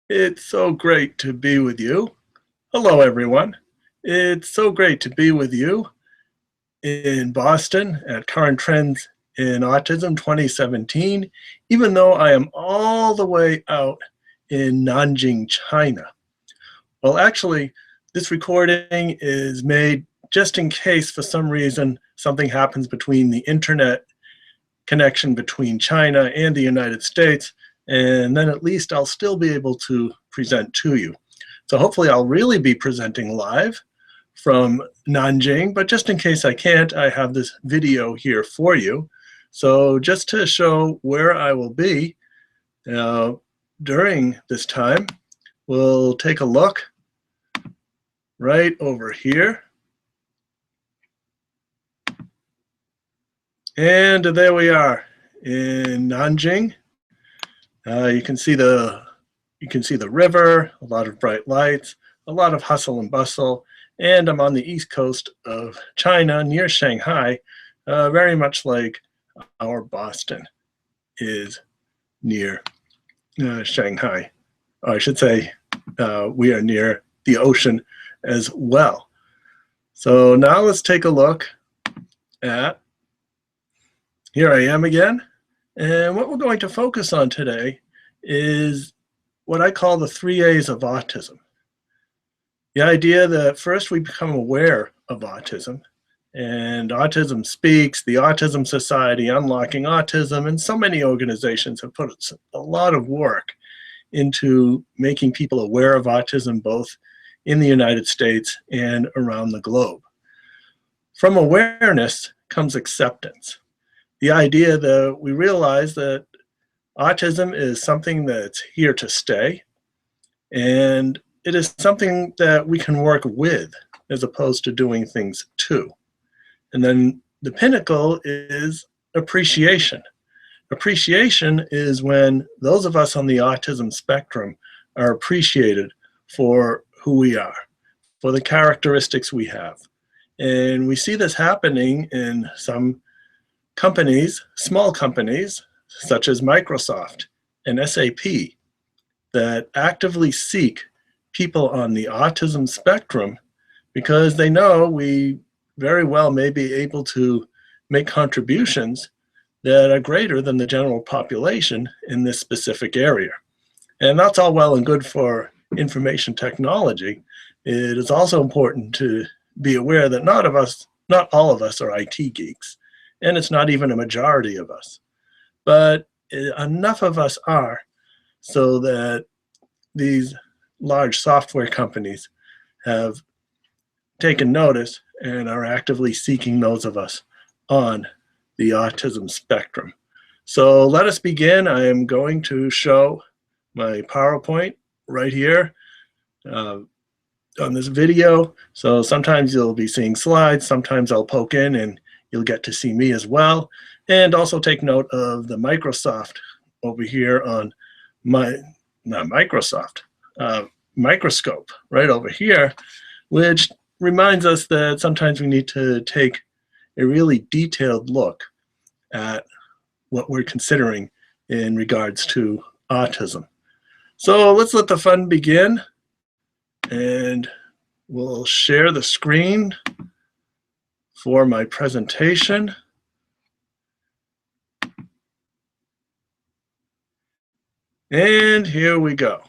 It's so great to be with you. Hello, everyone. It's so great to be with you in Boston at Current Trends in Autism 2017, even though I am all the way out in Nanjing, China. Well, actually, this recording is made just in case for some reason something happens between the internet connection between China and the United States, and then at least I'll still be able to present to you. So hopefully I'll really be presenting live from Nanjing, but just in case I can't, I have this video here for you. So just to show where I will be during this time, we'll take a look right over here. And there we are in Nanjing. You can see the river, a lot of bright lights, a lot of hustle and bustle, and I'm on the east coast of China near Shanghai, very much like our Boston is near Shanghai. Or I should say we are near the ocean as well. So now let's take a look at, here I am again, and what we're going to focus on today is what I call the 3 A's of autism. The idea that first we become aware of autism, and Autism Speaks, the Autism Society, Unlocking Autism, and so many organizations have put a lot of work into making people aware of autism both in the United States and around the globe. From awareness comes acceptance. The idea that we realize that autism is something that's here to stay, and it is something that we can work with as opposed to doing things to. And then the pinnacle is appreciation. Appreciation is when those of us on the autism spectrum are appreciated for who we are, for the characteristics we have. And we see this happening in some companies, small companies, such as Microsoft and SAP, that actively seek people on the autism spectrum because they know we very well may be able to make contributions that are greater than the general population in this specific area. And that's all well and good for information technology. It is also important to be aware that not all of us are IT geeks, and it's not even a majority of us. But enough of us are so that these large software companies have taken notice and are actively seeking those of us on the autism spectrum. So let us begin. I am going to show my PowerPoint right here on this video. So sometimes you'll be seeing slides, sometimes I'll poke in and you'll get to see me as well. And also take note of the Microsoft over here on microscope right over here, which reminds us that sometimes we need to take a really detailed look at what we're considering in regards to autism. So let's let the fun begin, and we'll share the screen for my presentation. And here we go.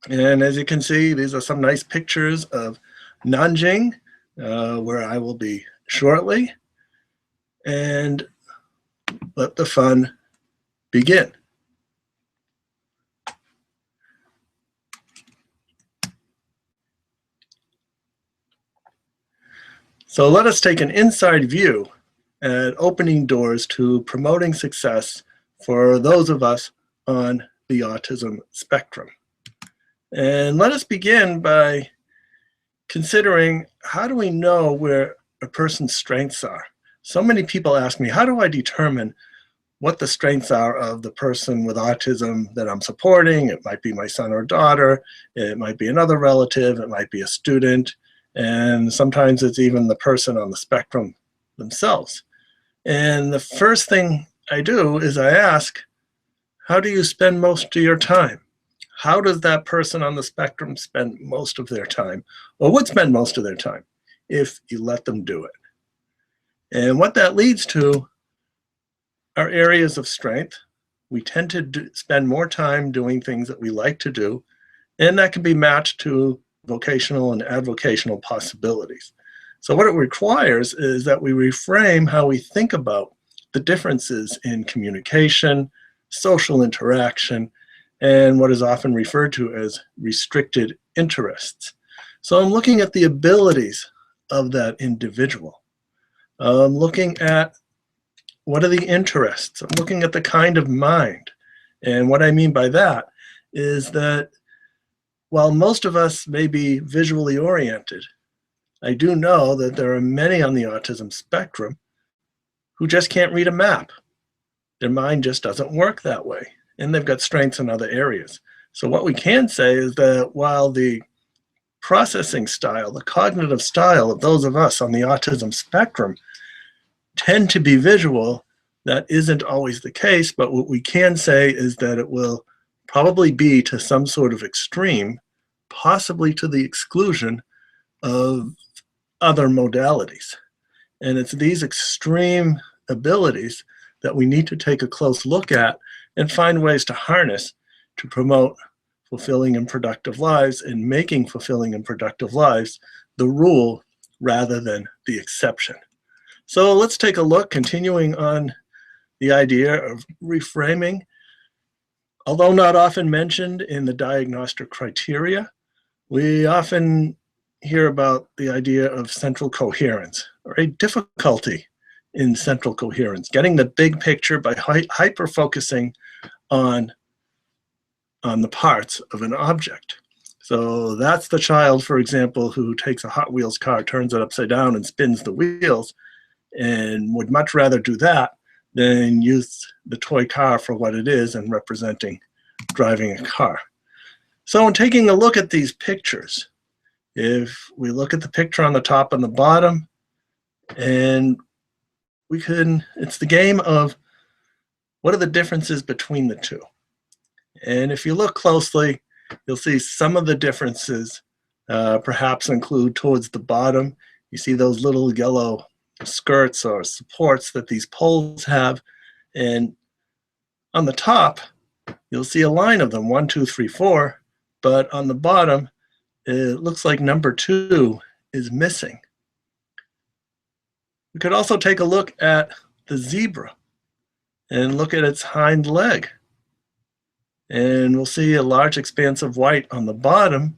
And as you can see, these are some nice pictures of Nanjing, where I will be shortly. And let the fun begin. So let us take an inside view at opening doors to promoting success for those of us on the autism spectrum. And let us begin by considering, how do we know where a person's strengths are? So many people ask me, how do I determine what the strengths are of the person with autism that I'm supporting? It might be my son or daughter, it might be another relative, it might be a student, and sometimes it's even the person on the spectrum themselves. And the first thing I do is I ask, how do you spend most of your time? how does that person on the spectrum spend most of their time, or would spend most of their time if you let them do it? And what that leads to are areas of strength. We tend to spend more time doing things that we like to do, and that can be matched to vocational and avocational possibilities. So what it requires is that we reframe how we think about the differences in communication, social interaction, and what is often referred to as restricted interests. So I'm looking at the abilities of that individual. I'm looking at what are the interests. I'm looking at the kind of mind. And what I mean by that is that while most of us may be visually oriented, I do know that there are many on the autism spectrum who just can't read a map. Their mind just doesn't work that way, and they've got strengths in other areas. So what we can say is that while the processing style, the cognitive style of those of us on the autism spectrum tend to be visual, that isn't always the case, but what we can say is that it will probably be to some sort of extreme, possibly to the exclusion of other modalities. And it's these extreme abilities that we need to take a close look at and find ways to harness to promote fulfilling and productive lives, and making fulfilling and productive lives the rule rather than the exception. So let's take a look, continuing on the idea of reframing. Although not often mentioned in the diagnostic criteria, we often hear about the idea of central coherence, or a difficulty in central coherence, getting the big picture by hyper-focusing on the parts of an object. So that's the child, for example, who takes a Hot Wheels car, turns it upside down and spins the wheels, and would much rather do that than use the toy car for what it is and representing driving a car. So in taking a look at these pictures, if we look at the picture on the top and the bottom, and it's the game of what are the differences between the two. And if you look closely, you'll see some of the differences perhaps include towards the bottom. You see those little yellow skirts or supports that these poles have. And on the top, you'll see a line of them, 1, 2, 3, 4. But on the bottom, it looks like number 2 is missing. We could also take a look at the zebra and look at its hind leg. And we'll see a large expanse of white on the bottom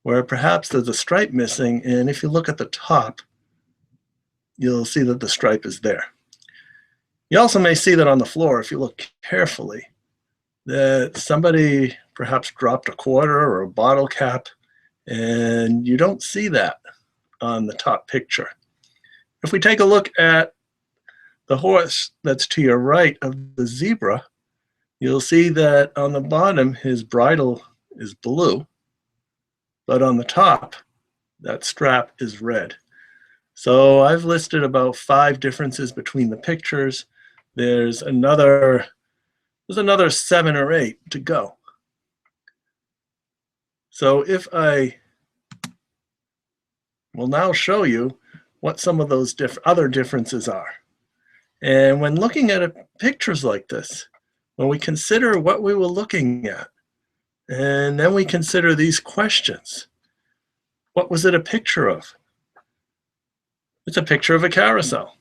where perhaps there's a stripe missing. And if you look at the top, you'll see that the stripe is there. You also may see that on the floor, if you look carefully, that somebody perhaps dropped a quarter or a bottle cap, and you don't see that on the top picture. If we take a look at the horse that's to your right of the zebra, you'll see that on the bottom, his bridle is blue, but on the top, that strap is red. So I've listed about 5 differences between the pictures. There's another 7 or 8 to go. So if I will now show you what some of those other differences are. And when looking at pictures like this, when we consider what we were looking at, and then we consider these questions, what was it a picture of? It's a picture of a carousel.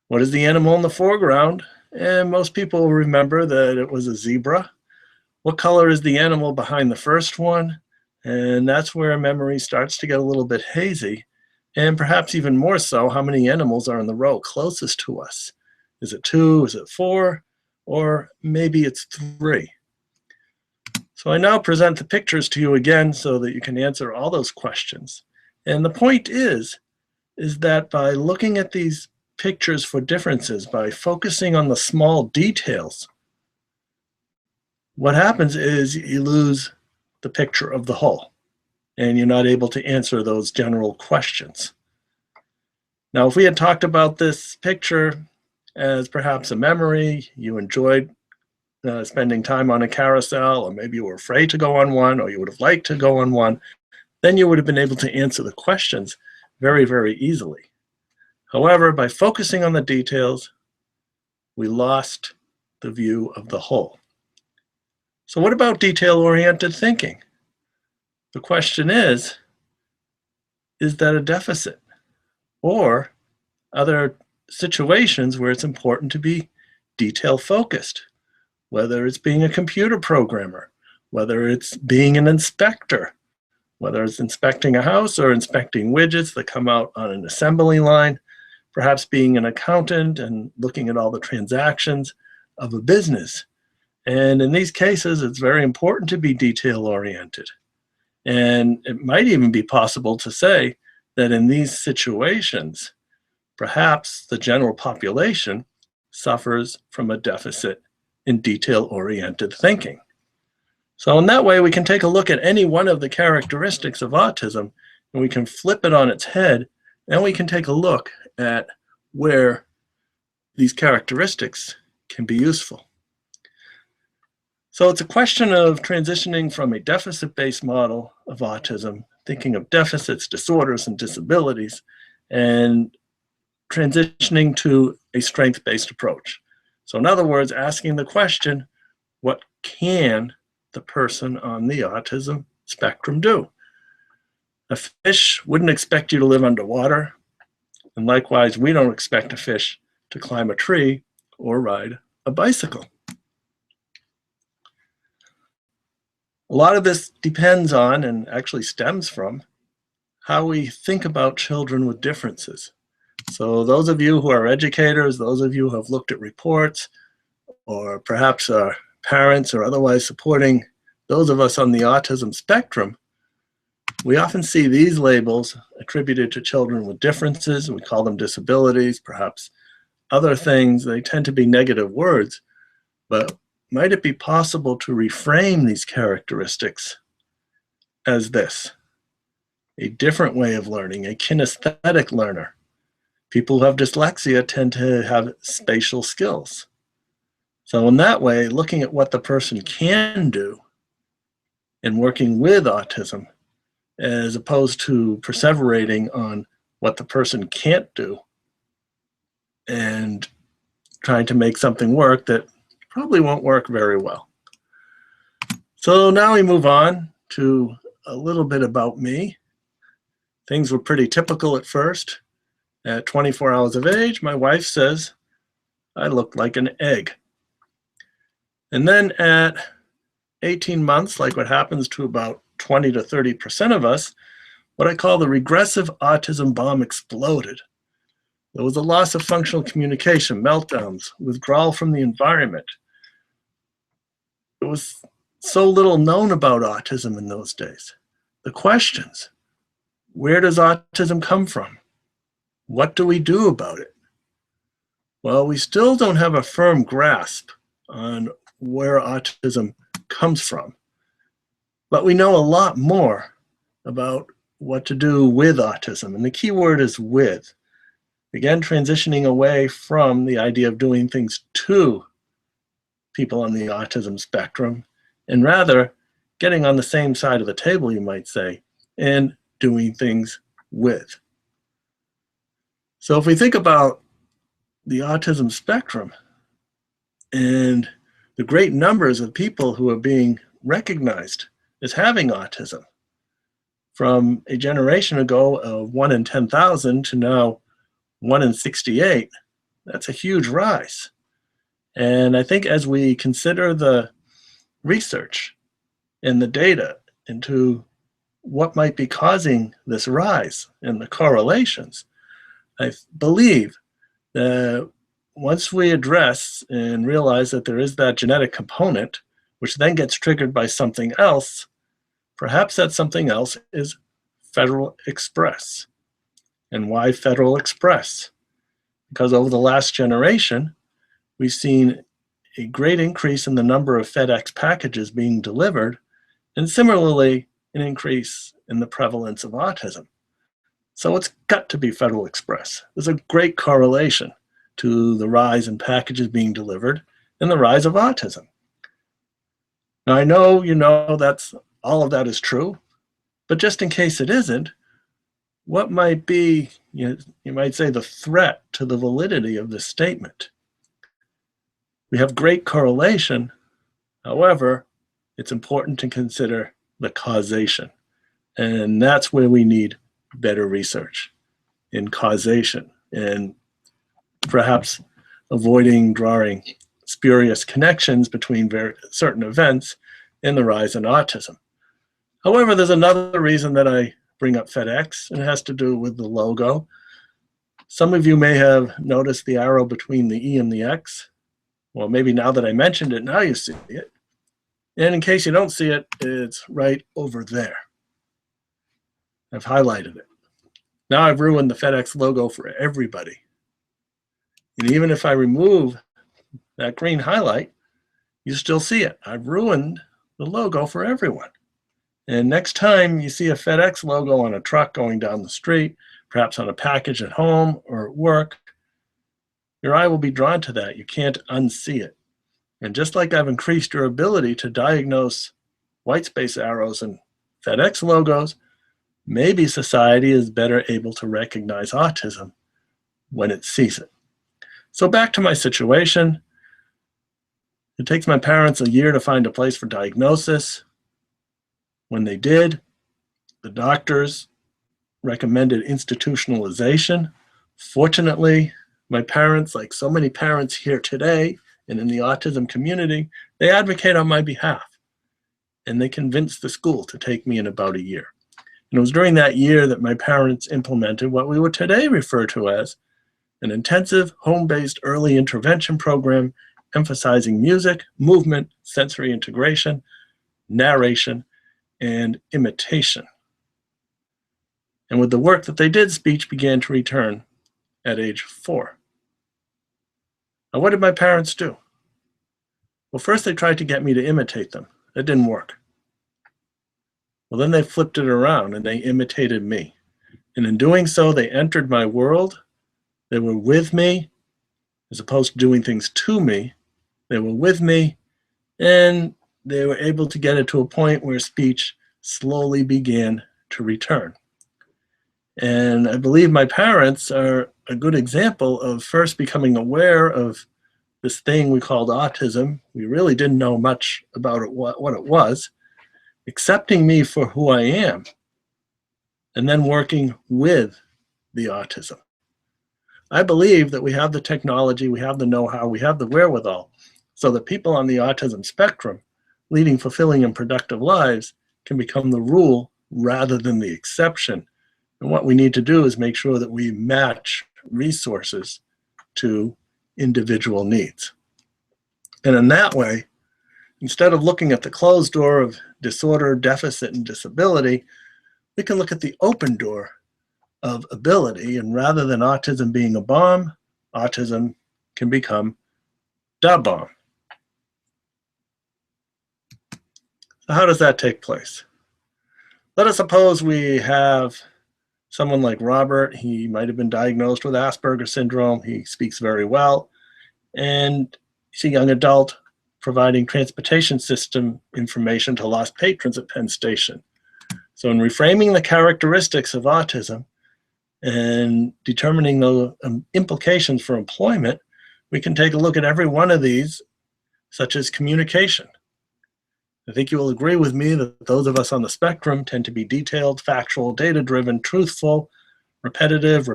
What is the animal in the foreground? And most people remember that it was a zebra. What color is the animal behind the first one? And that's where memory starts to get a little bit hazy. And perhaps even more so, how many animals are in the row closest to us? Is it 2? Is it 4? Or maybe it's 3. So I now present the pictures to you again so that you can answer all those questions. And the point is that by looking at these pictures for differences, by focusing on the small details, what happens is you lose the picture of the whole, and you're not able to answer those general questions. Now, if we had talked about this picture as perhaps a memory, you enjoyed spending time on a carousel, or maybe you were afraid to go on one, or you would have liked to go on one, then you would have been able to answer the questions very, very easily. However, by focusing on the details, we lost the view of the whole. So what about detail-oriented thinking? The question is that a deficit? Or are there situations where it's important to be detail-focused? Whether it's being a computer programmer, whether it's being an inspector, whether it's inspecting a house or inspecting widgets that come out on an assembly line, perhaps being an accountant and looking at all the transactions of a business. And in these cases, it's very important to be detail-oriented. And it might even be possible to say that in these situations, perhaps the general population suffers from a deficit in detail-oriented thinking. So in that way, we can take a look at any one of the characteristics of autism, and we can flip it on its head, and we can take a look at where these characteristics can be useful. So it's a question of transitioning from a deficit-based model of autism, thinking of deficits, disorders, and disabilities, and transitioning to a strength-based approach. So in other words, asking the question, what can the person on the autism spectrum do? A fish wouldn't expect you to live underwater, and likewise, we don't expect a fish to climb a tree or ride a bicycle. A lot of this depends on, and actually stems from, how we think about children with differences. So those of you who are educators, those of you who have looked at reports, or perhaps are parents or otherwise supporting those of us on the autism spectrum, we often see these labels attributed to children with differences, and we call them disabilities, perhaps other things. They tend to be negative words, but might it be possible to reframe these characteristics as this: a different way of learning, a kinesthetic learner? People who have dyslexia tend to have spatial skills. So in that way, looking at what the person can do and working with autism, as opposed to perseverating on what the person can't do and trying to make something work that probably won't work very well. So now we move on to a little bit about me. Things were pretty typical at first. At 24 hours of age, my wife says I looked like an egg. And then at 18 months, like what happens to about 20 to 30% of us, what I call the regressive autism bomb exploded. There was a loss of functional communication, meltdowns, withdrawal from the environment. There was so little known about autism in those days. The questions: where does autism come from? What do we do about it? Well, we still don't have a firm grasp on where autism comes from, but we know a lot more about what to do with autism. And the key word is with. Again, transitioning away from the idea of doing things to people on the autism spectrum, and rather getting on the same side of the table, you might say, and doing things with. So if we think about the autism spectrum and the great numbers of people who are being recognized as having autism, from a generation ago of 1 in 10,000 to now 1 in 68, that's a huge rise. And I think as we consider the research and the data into what might be causing this rise and the correlations, I believe that once we address and realize that there is that genetic component, which then gets triggered by something else, perhaps that something else is Federal Express. And why Federal Express? Because over the last generation, we've seen a great increase in the number of FedEx packages being delivered, and similarly, an increase in the prevalence of autism. So it's got to be Federal Express. There's a great correlation to the rise in packages being delivered and the rise of autism. Now, I know you know that's all of that is true, but just in case it isn't, what might be, you might say, the threat to the validity of this statement? We have great correlation. However, it's important to consider the causation. And that's where we need better research in causation and perhaps avoiding drawing spurious connections between certain events in the rise in autism. However, there's another reason that I bring up FedEx, and it has to do with the logo. Some of you may have noticed the arrow between the E and the X. Well, maybe now that I mentioned it, now you see it. And in case you don't see it, it's right over there. I've highlighted it. Now I've ruined the FedEx logo for everybody. And even if I remove that green highlight, you still see it. I've ruined the logo for everyone. And next time you see a FedEx logo on a truck going down the street, perhaps on a package at home or at work, your eye will be drawn to that. You can't unsee it. And just like I've increased your ability to diagnose white space arrows and FedEx logos, maybe society is better able to recognize autism when it sees it. So back to my situation. It takes my parents a year to find a place for diagnosis. When they did, the doctors recommended institutionalization. Fortunately, my parents, like so many parents here today and in the autism community, they advocate on my behalf. And they convinced the school to take me in about a year. And it was during that year that my parents implemented what we would today refer to as an intensive home-based early intervention program emphasizing music, movement, sensory integration, narration, and imitation. And with the work that they did, speech began to return at age 4. Now, what did my parents do? Well, first they tried to get me to imitate them. It didn't work. Well, then they flipped it around and they imitated me. And in doing so, they entered my world. They were with me, as opposed to doing things to me. They were with me, and they were able to get it to a point where speech slowly began to return. And I believe my parents are a good example of first becoming aware of this thing we called autism. We really didn't know much about it, what it was, accepting me for who I am, and then working with the autism. I believe that we have the technology, we have the know-how, we have the wherewithal, so that people on the autism spectrum leading fulfilling and productive lives can become the rule rather than the exception. And what we need to do is make sure that we match resources to individual needs. And in that way, instead of looking at the closed door of disorder, deficit, and disability, we can look at the open door of ability. And rather than autism being a bomb, autism can become the bomb. So how does that take place? Let us suppose we have someone like Robert. He might have been diagnosed with Asperger's syndrome. He speaks very well. And he's a young adult providing transportation system information to lost patrons at Penn Station. So in reframing the characteristics of autism and determining the implications for employment, we can take a look at every one of these, such as communication. I think you will agree with me that those of us on the spectrum tend to be detailed, factual, data-driven, truthful, repetitive.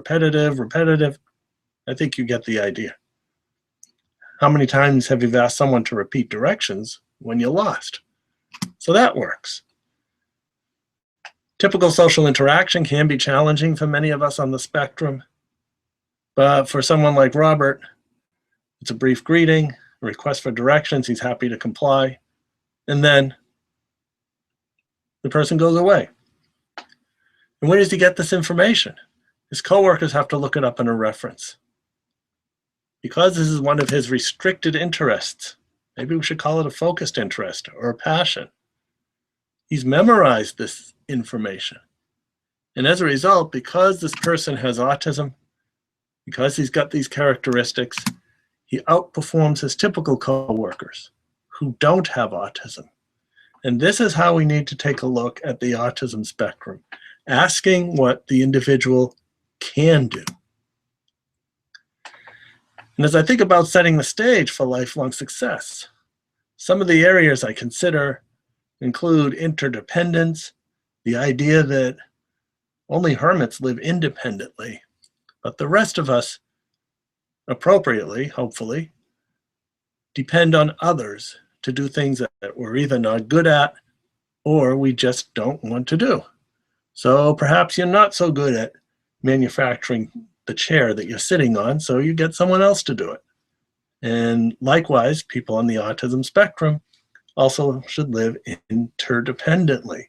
I think you get the idea. How many times have you asked someone to repeat directions when you're lost? So that works. Typical social interaction can be challenging for many of us on the spectrum, but for someone like Robert, it's a brief greeting, a request for directions, he's happy to comply, and then the person goes away. And where does he get this information? His coworkers have to look it up in a reference. Because this is one of his restricted interests, maybe we should call it a focused interest or a passion, he's memorized this information. And as a result, because this person has autism, because he's got these characteristics, he outperforms his typical coworkers who don't have autism. And this is how we need to take a look at the autism spectrum, asking what the individual can do. And as I think about setting the stage for lifelong success, some of the areas I consider include interdependence, the idea that only hermits live independently, but the rest of us, appropriately, hopefully, depend on others to do things that we're either not good at or we just don't want to do. So perhaps you're not so good at manufacturing the chair that you're sitting on, so you get someone else to do it. And likewise, people on the autism spectrum also should live interdependently.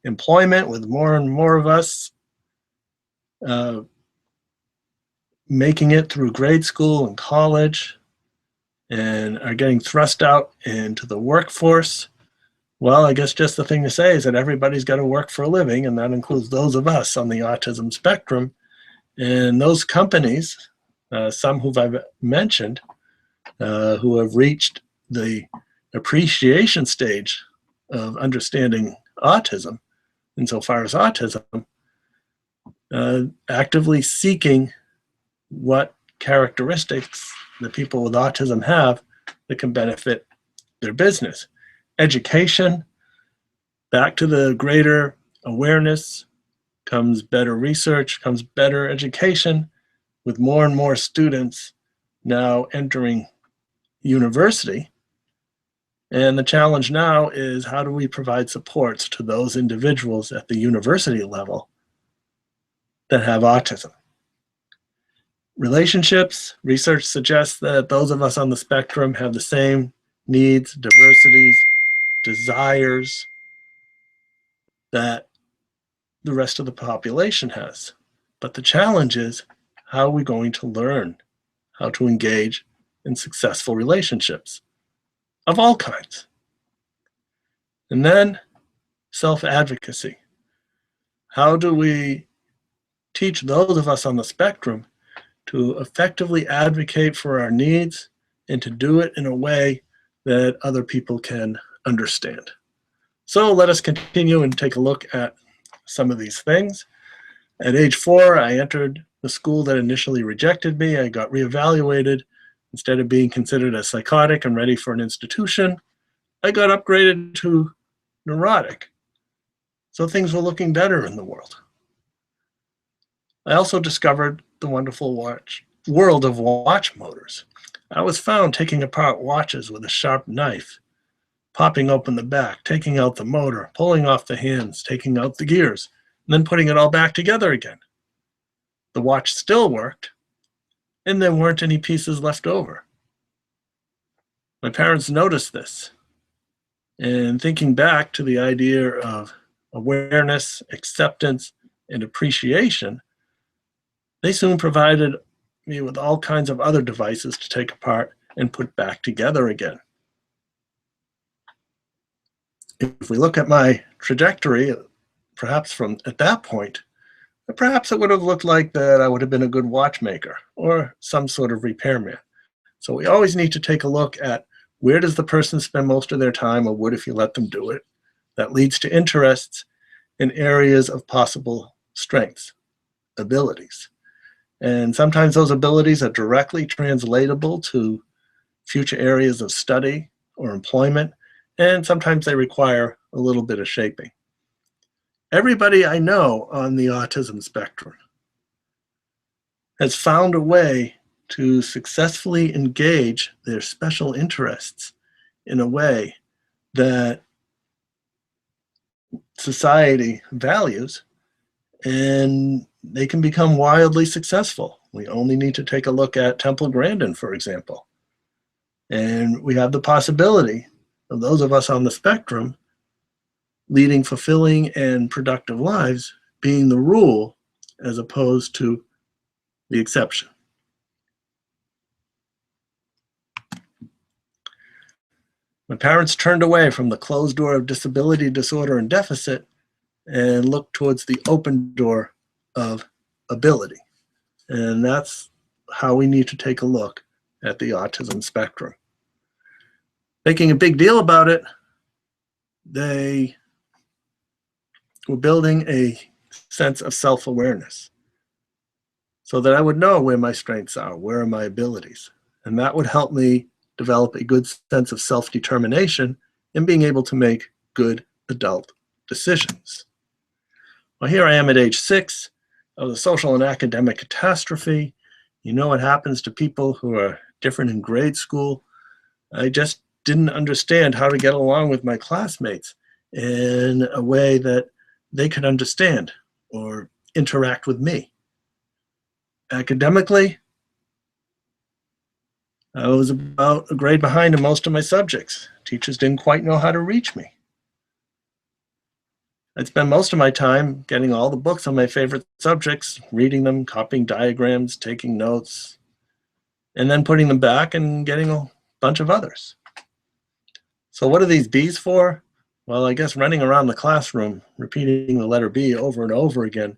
Employment, with more and more of us making it through grade school and college and are getting thrust out into the workforce, well, I guess just the thing to say is that everybody's got to work for a living, and that includes those of us on the autism spectrum. And those companies, some who I've mentioned, who have reached the appreciation stage of understanding autism, insofar as autism, actively seeking what characteristics the people with autism have that can benefit their business. Education, back to the greater awareness comes better research, comes better education, with more and more students now entering university. And the challenge now is, how do we provide supports to those individuals at the university level that have autism? Relationships, research suggests that those of us on the spectrum have the same needs, diversities, desires that the rest of the population has. But the challenge is, how are we going to learn how to engage in successful relationships of all kinds? And then self-advocacy. How do we teach those of us on the spectrum to effectively advocate for our needs and to do it in a way that other people can understand? So let us continue and take a look at some of these things. At age 4, I entered the school that initially rejected me. I got reevaluated. Instead of being considered as psychotic and ready for an institution, I got upgraded to neurotic. So things were looking better in the world. I also discovered the wonderful world of watch motors. I was found taking apart watches with a sharp knife, popping open the back, taking out the motor, pulling off the hands, taking out the gears, and then putting it all back together again. The watch still worked, and there weren't any pieces left over. My parents noticed this, and thinking back to the idea of awareness, acceptance, and appreciation, they soon provided me with all kinds of other devices to take apart and put back together again. If we look at my trajectory, perhaps from at that point, perhaps it would have looked like that I would have been a good watchmaker or some sort of repairman. So we always need to take a look at, where does the person spend most of their time, or would if you let them do it? That leads to interests in areas of possible strengths, abilities. And sometimes those abilities are directly translatable to future areas of study or employment, and sometimes they require a little bit of shaping. Everybody I know on the autism spectrum has found a way to successfully engage their special interests in a way that society values, and they can become wildly successful. We only need to take a look at Temple Grandin, for example. And we have the possibility of those of us on the spectrum leading fulfilling and productive lives being the rule as opposed to the exception. My parents turned away from the closed door of disability, disorder, and deficit and looked towards the open door of ability. And that's how we need to take a look at the autism spectrum. Making a big deal about it they were building a sense of self-awareness so that I would know where my strengths are, where are my abilities. And that would help me develop a good sense of self-determination and being able to make good adult decisions. Well, here I am at age 6 of the social and academic catastrophe. You know what happens to people who are different in grade school. I just didn't understand how to get along with my classmates in a way that they could understand or interact with me. Academically, I was about a grade behind in most of my subjects. Teachers didn't quite know how to reach me. I'd spend most of my time getting all the books on my favorite subjects, reading them, copying diagrams, taking notes, and then putting them back and getting a bunch of others. So what are these B's for? Well, I guess running around the classroom, repeating the letter B over and over again,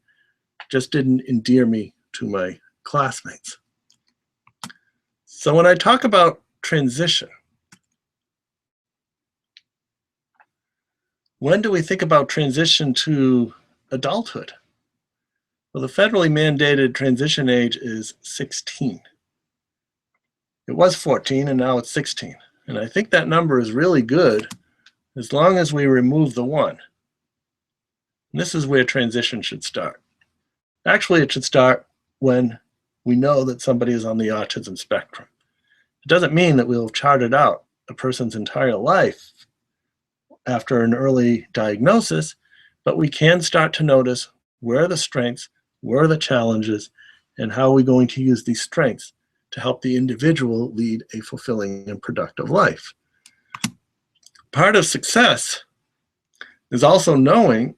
just didn't endear me to my classmates. So when I talk about transition, when do we think about transition to adulthood? Well, the federally mandated transition age is 16. It was 14 and now it's 16. And I think that number is really good as long as we remove the 1. And this is where transition should start. Actually, it should start when we know that somebody is on the autism spectrum. It doesn't mean that we'll chart it out a person's entire life after an early diagnosis, but we can start to notice where are the strengths, where are the challenges, and how are we going to use these strengths to help the individual lead a fulfilling and productive life. Part of success is also knowing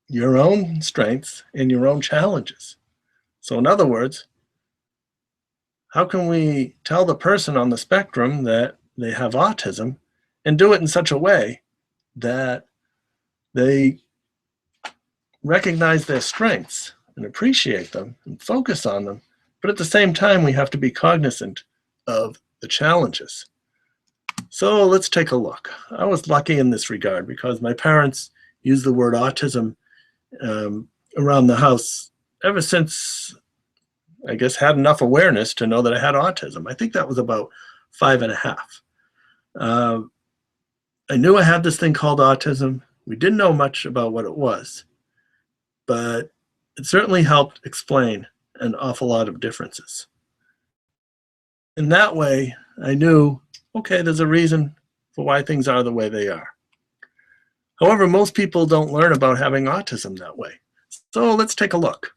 your own strengths and your own challenges. So in other words, how can we tell the person on the spectrum that they have autism and do it in such a way that they recognize their strengths and appreciate them and focus on them, but at the same time we have to be cognizant of the challenges. So let's take a look. I was lucky in this regard because my parents used the word autism around the house ever since I guess had enough awareness to know that I had autism. I think that was about 5 and a half. I knew I had this thing called autism. We didn't know much about what it was, but it certainly helped explain an awful lot of differences. In that way, I knew, okay, there's a reason for why things are the way they are. However, most people don't learn about having autism that way. So let's take a look.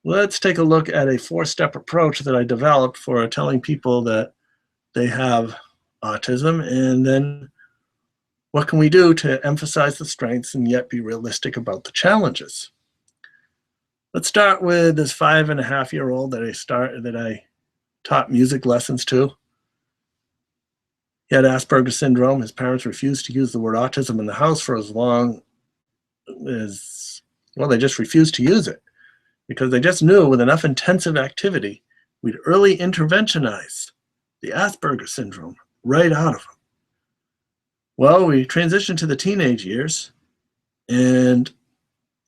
Let's take a look at a 4-step approach that I developed for telling people that they have autism, and then what can we do to emphasize the strengths and yet be realistic about the challenges. Let's start with this 5-and-a-half-year-old that I taught music lessons to. He had Asperger's syndrome. His parents refused to use the word autism in the house for as long as, well, they just refused to use it because they just knew with enough intensive activity, we'd early interventionize the Asperger's syndrome right out of him. Well, we transitioned to the teenage years, and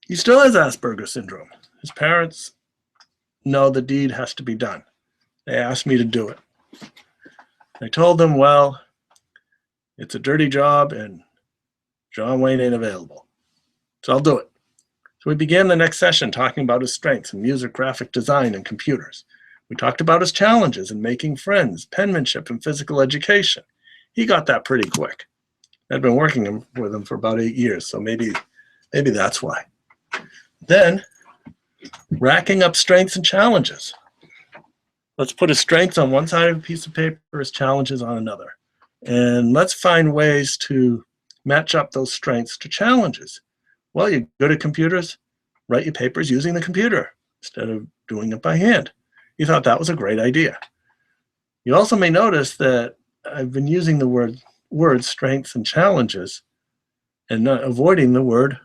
he still has Asperger's syndrome. His parents know the deed has to be done. They asked me to do it. I told them, well, it's a dirty job, and John Wayne ain't available. So I'll do it. So we began the next session talking about his strengths in music, graphic design, and computers. We talked about his challenges in making friends, penmanship, and physical education. He got that pretty quick. I'd been working with him for about 8 years, so maybe that's why. Then, racking up strengths and challenges. Let's put his strengths on one side of a piece of paper, his challenges on another. And let's find ways to match up those strengths to challenges. Well, you're good at computers, write your papers using the computer instead of doing it by hand. You thought that was a great idea. You also may notice that I've been using the word strengths and challenges and not avoiding the word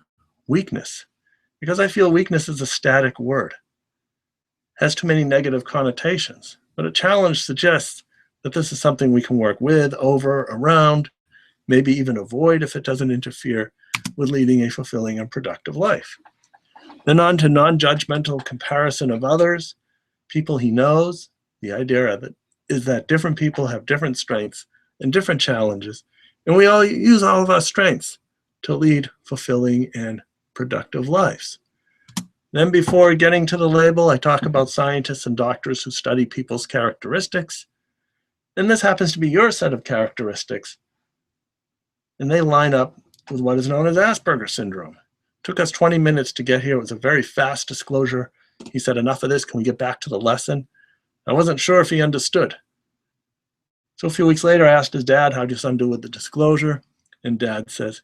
weakness, because I feel weakness is a static word. It has too many negative connotations, but a challenge suggests that this is something we can work with, over, around, maybe even avoid if it doesn't interfere with leading a fulfilling and productive life. Then on to non-judgmental comparison of others, people he knows. The idea of it is that different people have different strengths and different challenges, and we all use all of our strengths to lead fulfilling and productive lives. Then before getting to the label, I talk about scientists and doctors who study people's characteristics. And this happens to be your set of characteristics. And they line up with what is known as Asperger's syndrome. It took us 20 minutes to get here. It was a very fast disclosure. He said, enough of this, can we get back to the lesson? I wasn't sure if he understood. So a few weeks later, I asked his dad, how'd your son do with the disclosure? And dad says,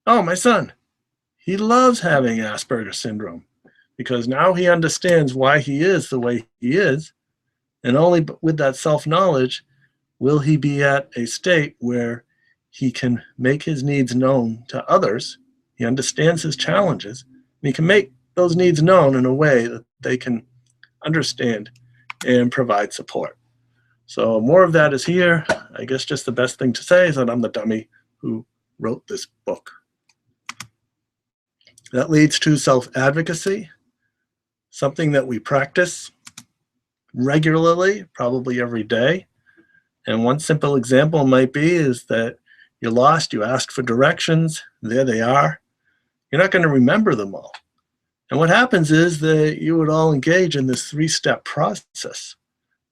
oh, my son, he loves having Asperger's syndrome because now he understands why he is the way he is. And only with that self-knowledge will he be at a state where he can make his needs known to others. He understands his challenges, and he can make those needs known in a way that they can understand and provide support. So more of that is here. I guess just the best thing to say is that I'm the dummy who wrote this book. That leads to self-advocacy, something that we practice regularly, probably every day. And one simple example might be is that you're lost, you ask for directions, there they are. You're not going to remember them all. And what happens is that you would all engage in this three-step process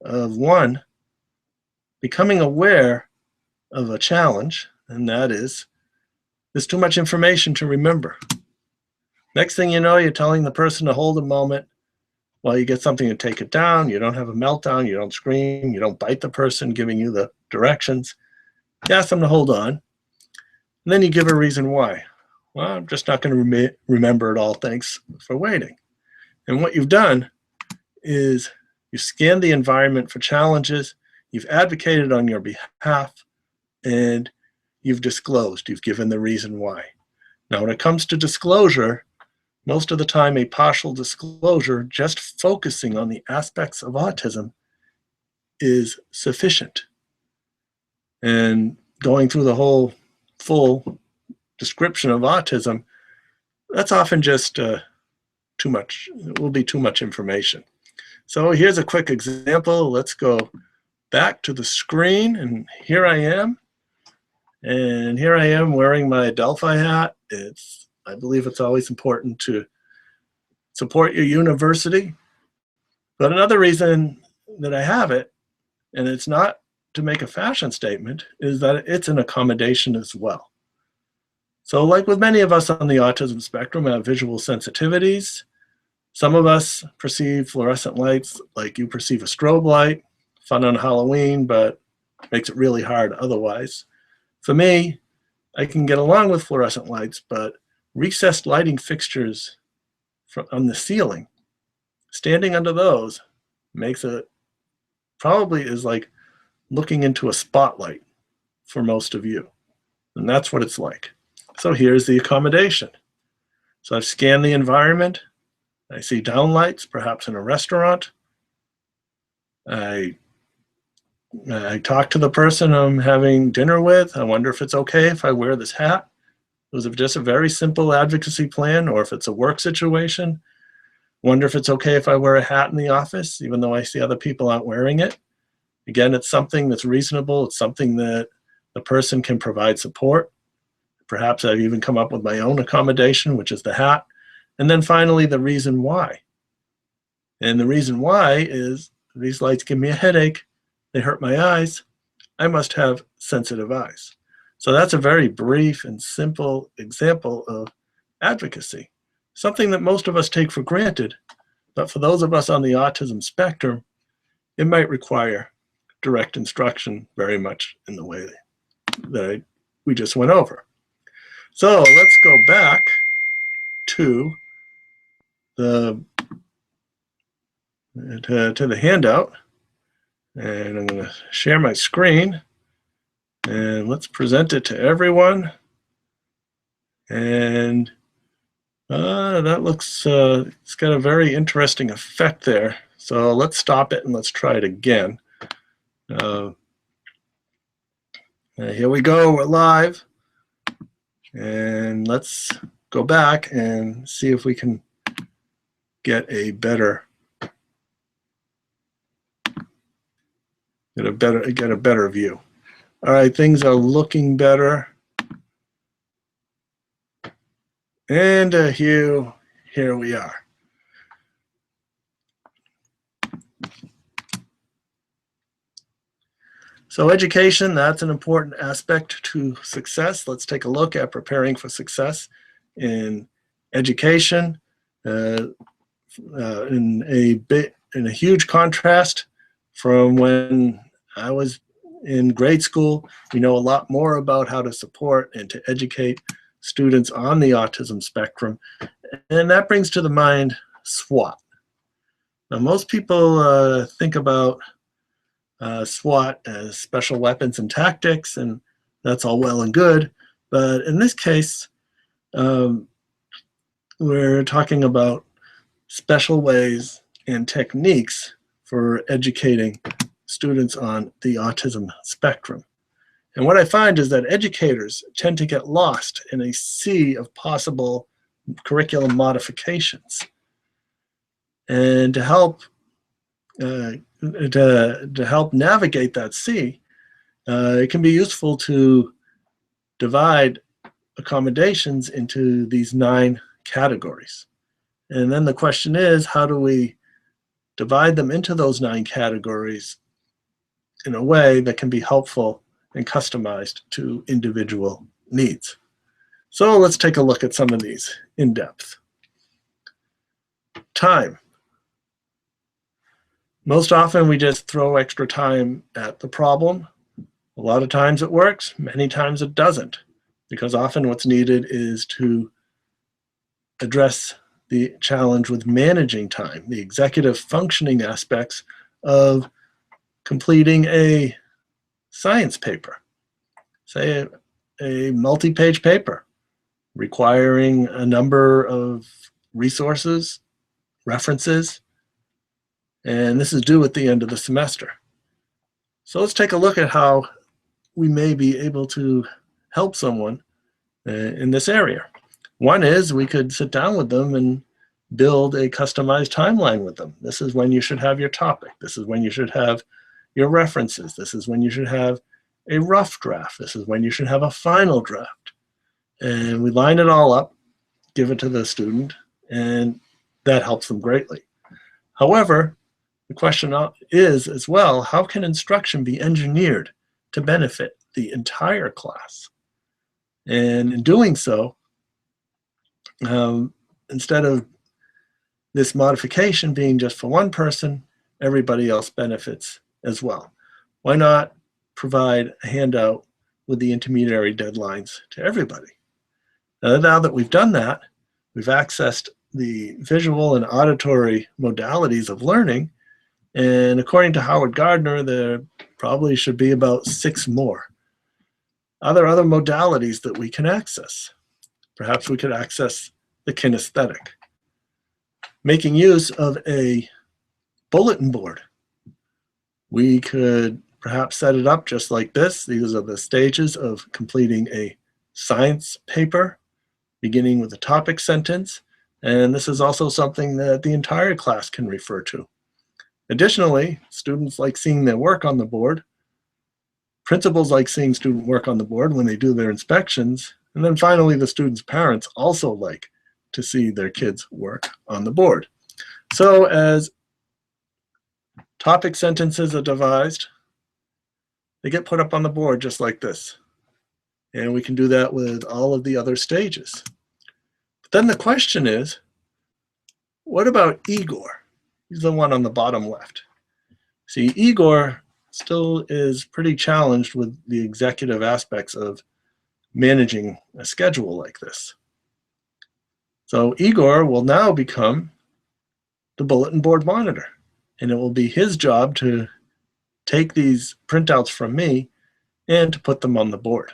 of one, becoming aware of a challenge, and that is, there's too much information to remember. Next thing you know, you're telling the person to hold a moment while you get something to take it down. You don't have a meltdown, you don't scream, you don't bite the person giving you the directions. You ask them to hold on, and then you give a reason why. Well, I'm just not going to remember it all, thanks for waiting. And what you've done is you scanned the environment for challenges, you've advocated on your behalf, and you've disclosed, you've given the reason why. Now, when it comes to disclosure, most of the time a partial disclosure, just focusing on the aspects of autism, is sufficient. And going through the whole full description of autism, that's often just too much. It will be too much information. So here's a quick example. Let's go back to the screen, and here I am. And here I am wearing my Adelphi hat. I believe it's always important to support your university. But another reason that I have it, and it's not to make a fashion statement, is that it's an accommodation as well. So like with many of us on the autism spectrum, have visual sensitivities. Some of us perceive fluorescent lights like you perceive a strobe light, fun on Halloween, but makes it really hard otherwise. For me, I can get along with fluorescent lights, but recessed lighting fixtures on the ceiling, standing under those makes it, probably is like looking into a spotlight for most of you. And that's what it's like. So here's the accommodation. So I've scanned the environment. I see downlights, perhaps in a restaurant. I talk to the person I'm having dinner with. I wonder if it's okay if I wear this hat. Was it just a very simple advocacy plan, or if it's a work situation? Wonder if it's okay if I wear a hat in the office, even though I see other people aren't wearing it. Again, it's something that's reasonable. It's something that the person can provide support. Perhaps I've even come up with my own accommodation, which is the hat. And then finally, the reason why. And the reason why is these lights give me a headache. They hurt my eyes. I must have sensitive eyes. So that's a very brief and simple example of advocacy, something that most of us take for granted. But for those of us on the autism spectrum, it might require direct instruction very much in the way that we just went over. So let's go back to the handout, and I'm going to share my screen, and let's present it to everyone. And that looks, it's got a very interesting effect there. So let's stop it and let's try it again. Here we go, we're live. And let's go back and see if we can get a better view. All right, things are looking better. And here we are. So education, that's an important aspect to success. Let's take a look at preparing for success in education. In a huge contrast from when I was in grade school, we know a lot more about how to support and to educate students on the autism spectrum. And that brings to the mind SWOT. Now, most people think about SWOT as special weapons and tactics, and that's all well and good. But in this case, we're talking about special ways and techniques for educating students on the autism spectrum. And what I find is that educators tend to get lost in a sea of possible curriculum modifications. And to help navigate that sea, it can be useful to divide accommodations into these 9 categories. And then the question is, how do we divide them into those 9 categories in a way that can be helpful and customized to individual needs? So let's take a look at some of these in depth. Time. Most often we just throw extra time at the problem. A lot of times it works, many times it doesn't, because often what's needed is to address the challenge with managing time, the executive functioning aspects of completing a science paper, say a multi-page paper requiring a number of resources, references, and this is due at the end of the semester. So let's take a look at how we may be able to help someone in this area. One is we could sit down with them and build a customized timeline with them. This is when you should have your topic. This is when you should have your references. This is when you should have a rough draft. This is when you should have a final draft. And we line it all up, give it to the student, and that helps them greatly. However, the question is as well, how can instruction be engineered to benefit the entire class? And in doing so, instead of this modification being just for one person, everybody else benefits as well. Why not provide a handout with the intermediary deadlines to everybody? Now that we've done that, we've accessed the visual and auditory modalities of learning, and according to Howard Gardner, there probably should be about 6 more. Are there other modalities that we can access? Perhaps we could access the kinesthetic. Making use of a bulletin board. We could perhaps set it up just like this. These are the stages of completing a science paper, beginning with a topic sentence. And this is also something that the entire class can refer to. Additionally, students like seeing their work on the board. Principals like seeing student work on the board when they do their inspections. And then finally, the students' parents also like to see their kids' work on the board. So as topic sentences are devised, they get put up on the board just like this. And we can do that with all of the other stages. But then the question is, what about Igor? He's the one on the bottom left. See, Igor still is pretty challenged with the executive aspects of managing a schedule like this. So Igor will now become the bulletin board monitor, and it will be his job to take these printouts from me and to put them on the board.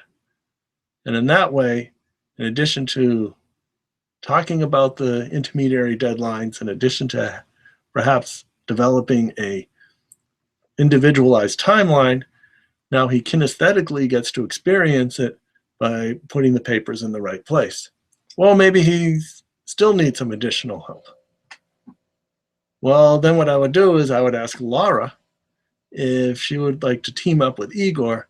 And in that way, in addition to talking about the intermediary deadlines, in addition to perhaps developing a individualized timeline, Now he kinesthetically gets to experience it by putting the papers in the right place. Well, maybe he still needs some additional help. Well, then what I would do is I would ask Laura if she would like to team up with Igor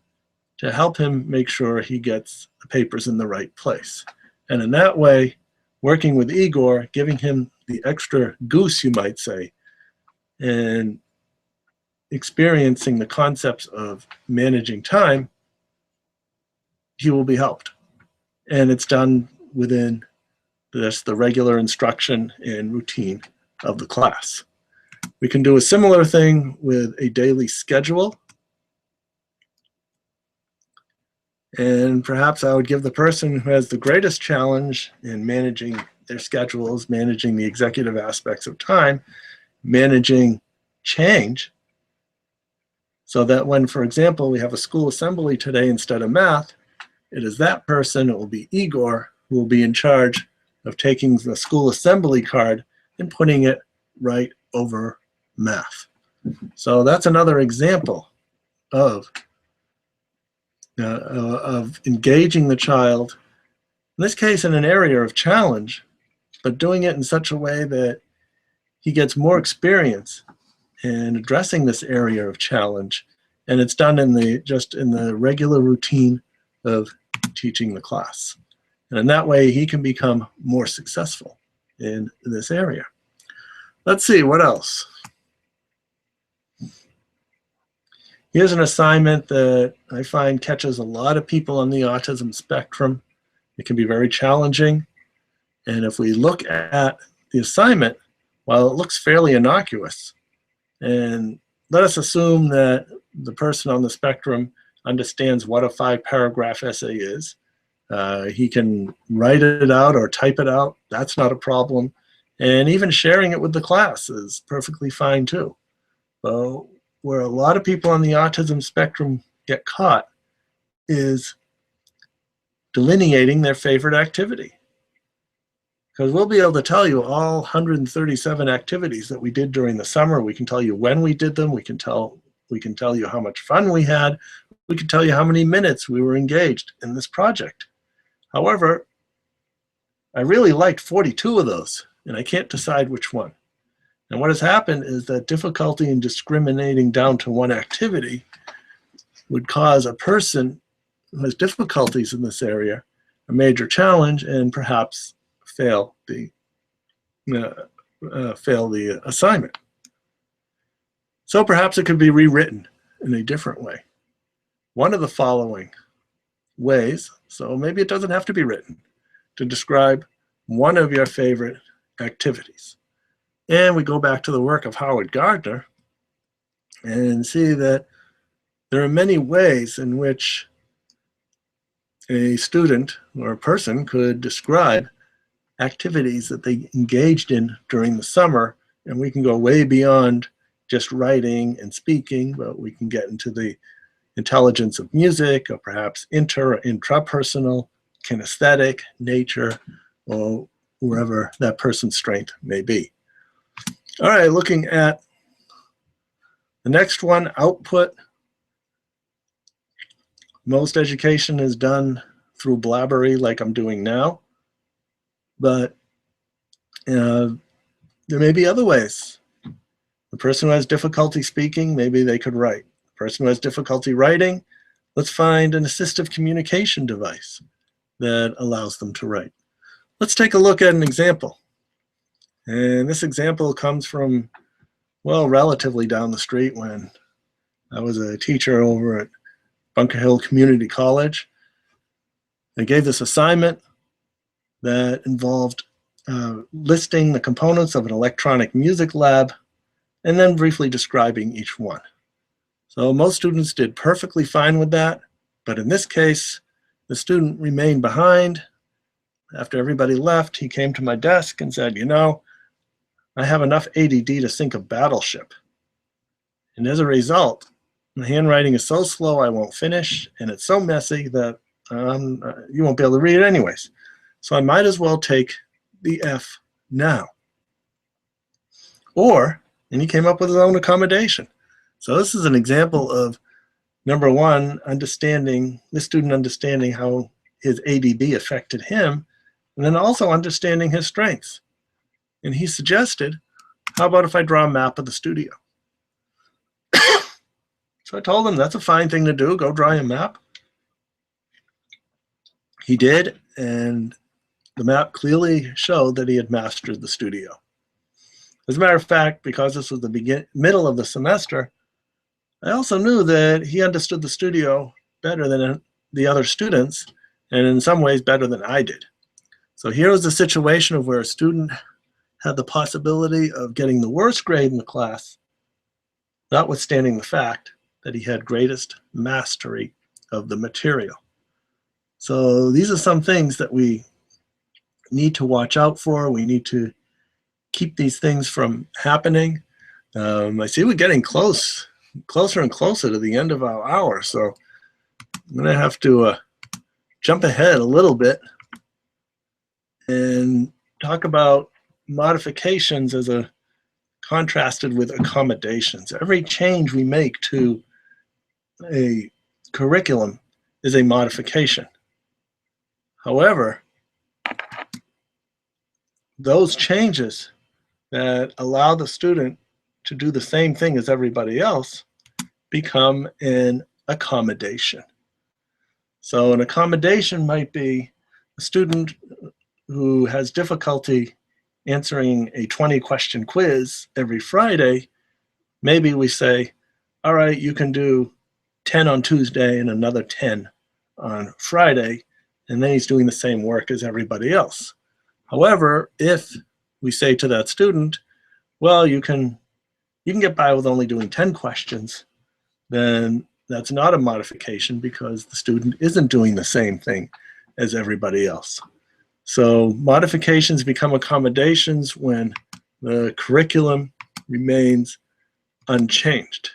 to help him make sure he gets the papers in the right place. And in that way, working with Igor, giving him the extra goose, you might say, and experiencing the concepts of managing time, he will be helped. And it's done within just the regular instruction and routine of the class. We can do a similar thing with a daily schedule. And perhaps I would give the person who has the greatest challenge in managing their schedules, managing the executive aspects of time, managing change, so that when, for example, we have a school assembly today instead of math, it is that person, it will be Igor, who will be in charge of taking the school assembly card and putting it right over math. So that's another example of engaging the child, in this case in an area of challenge, but doing it in such a way that he gets more experience in addressing this area of challenge, and it's done in the regular routine of teaching the class. And in that way, he can become more successful in this area. Let's see, what else? Here's an assignment that I find catches a lot of people on the autism spectrum. It can be very challenging. And if we look at the assignment, while it looks fairly innocuous, and let us assume that the person on the spectrum understands what a 5-paragraph essay is. He can write it out or type it out. That's not a problem. And even sharing it with the class is perfectly fine too. So where a lot of people on the autism spectrum get caught is delineating their favorite activity. Because we'll be able to tell you all 137 activities that we did during the summer. We can tell you when we did them. We can tell you how much fun we had. We can tell you how many minutes we were engaged in this project. However, I really liked 42 of those, and I can't decide which one. And what has happened is that difficulty in discriminating down to one activity would cause a person who has difficulties in this area a major challenge and perhaps fail the assignment. So perhaps it could be rewritten in a different way. One of the following ways, so maybe it doesn't have to be written, to describe one of your favorite activities. And we go back to the work of Howard Gardner and see that there are many ways in which a student or a person could describe activities that they engaged in during the summer, and we can go way beyond just writing and speaking, but we can get into the intelligence of music, or perhaps inter or intrapersonal, kinesthetic, nature, or wherever that person's strength may be. All right, looking at the next one, output. Most education is done through blabbery like I'm doing now, but there may be other ways. The person who has difficulty speaking, maybe they could write. The person who has difficulty writing, let's find an assistive communication device that allows them to write. Let's take a look at an example. And this example comes from, well, relatively down the street when I was a teacher over at Bunker Hill Community College. I gave this assignment that involved listing the components of an electronic music lab and then briefly describing each one. So most students did perfectly fine with that, but in this case, the student remained behind. After everybody left, he came to my desk and said, you know, I have enough ADD to sink a battleship. And as a result, the handwriting is so slow I won't finish, and it's so messy that you won't be able to read it anyways. So I might as well take the F now. Or, and he came up with his own accommodation. So this is an example of Number one, understanding, this student understanding how his ADD affected him, and then also understanding his strengths. And he suggested, how about if I draw a map of the studio? So I told him that's a fine thing to do, go draw a map. He did, and the map clearly showed that he had mastered the studio. As a matter of fact, because this was the middle of the semester, I also knew that he understood the studio better than the other students, and in some ways better than I did. So here was a situation of where a student had the possibility of getting the worst grade in the class, notwithstanding the fact that he had greatest mastery of the material. So these are some things that we need to watch out for. We need to keep these things from happening. I see we're getting closer and closer to the end of our hour, so I'm going to have to jump ahead a little bit and talk about modifications as a contrasted with accommodations. Every change we make to a curriculum is a modification. However, those changes that allow the student to do the same thing as everybody else become an accommodation. So an accommodation might be a student who has difficulty answering a 20-question quiz every Friday. Maybe we say, all right, you can do 10 on Tuesday and another 10 on Friday, and then he's doing the same work as everybody else. However, if we say to that student, well, you can get by with only doing 10 questions, then that's not a modification because the student isn't doing the same thing as everybody else. So modifications become accommodations when the curriculum remains unchanged.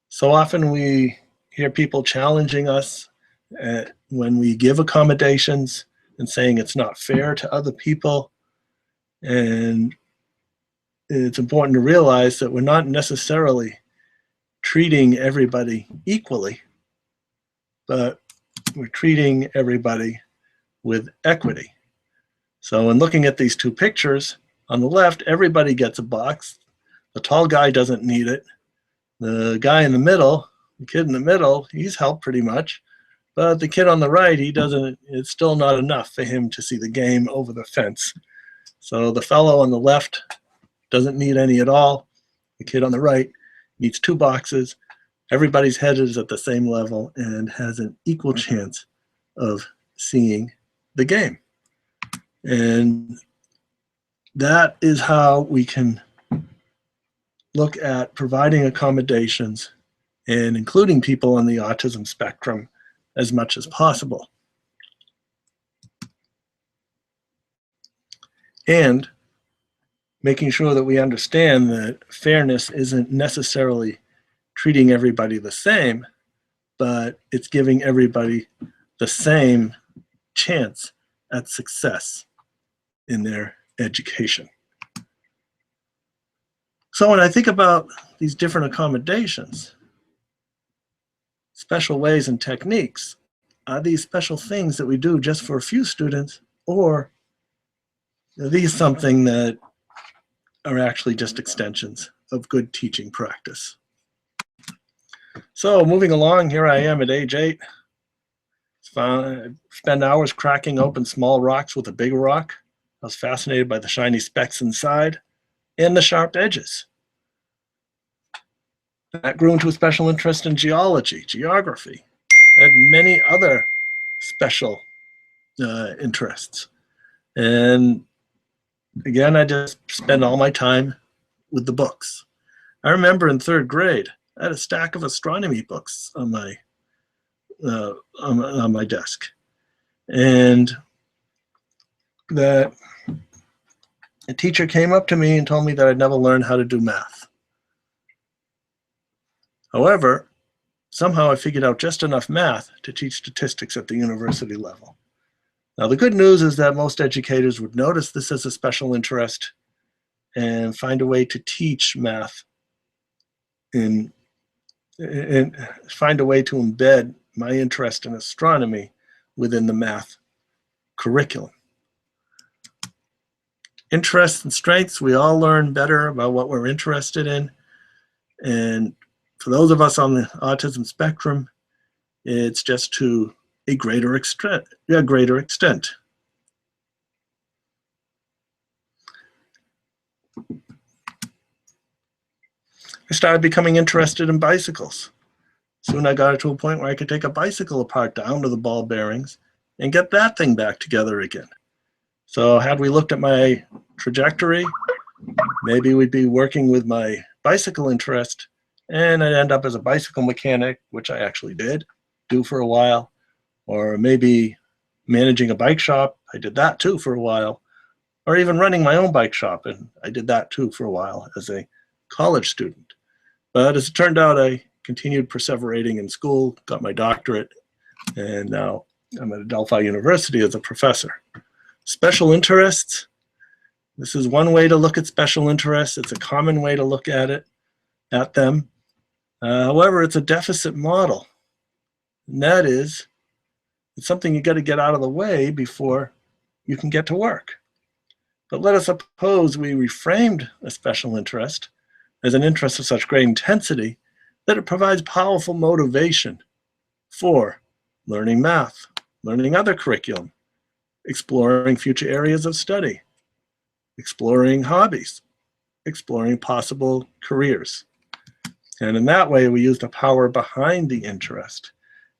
So often we hear people challenging us when we give accommodations and saying it's not fair to other people. And it's important to realize that we're not necessarily treating everybody equally, but we're treating everybody with equity. So in looking at these two pictures, on the left, everybody gets a box. The tall guy doesn't need it. The guy in the middle, the kid in the middle, he's helped pretty much. But the kid on the right, he doesn't, it's still not enough for him to see the game over the fence. So the fellow on the left doesn't need any at all. The kid on the right needs 2 boxes. Everybody's head is at the same level and has an equal chance of seeing the game. And that is how we can look at providing accommodations and including people on the autism spectrum as much as possible. And making sure that we understand that fairness isn't necessarily treating everybody the same, but it's giving everybody the same chance at success in their education. So when I think about these different accommodations, special ways and techniques, are these special things that we do just for a few students, or are these something that are actually just extensions of good teaching practice? So moving along, here I am at age 8. I spend hours cracking open small rocks with a big rock. I was fascinated by the shiny specks inside and the sharp edges. That grew into a special interest in geology, geography, and many other special interests. And again, I just spend all my time with the books. I remember in 3rd grade, I had a stack of astronomy books on my desk, and that a teacher came up to me and told me that I'd never learned how to do math. However, somehow I figured out just enough math to teach statistics at the university level. Now, the good news is that most educators would notice this as a special interest and find a way to teach math in and find a way to embed my interest in astronomy within the math curriculum. Interests and strengths, we all learn better about what we're interested in. And for those of us on the autism spectrum, it's just to a greater extent. I started becoming interested in bicycles. Soon I got to a point where I could take a bicycle apart down to the ball bearings and get that thing back together again. So had we looked at my trajectory, maybe we'd be working with my bicycle interest, and I'd end up as a bicycle mechanic, which I actually did do for a while, or maybe managing a bike shop. I did that too for a while, or even running my own bike shop, and I did that too for a while as a college student. But as it turned out, I continued perseverating in school, got my doctorate, and now I'm at Adelphi University as a professor. Special interests. This is one way to look at special interests. It's a common way to look at them. However, it's a deficit model. And that is, it's something you got to get out of the way before you can get to work. But let us suppose we reframed a special interest as an interest of such great intensity that it provides powerful motivation for learning math, learning other curriculum, exploring future areas of study, exploring hobbies, exploring possible careers. And in that way, we use the power behind the interest.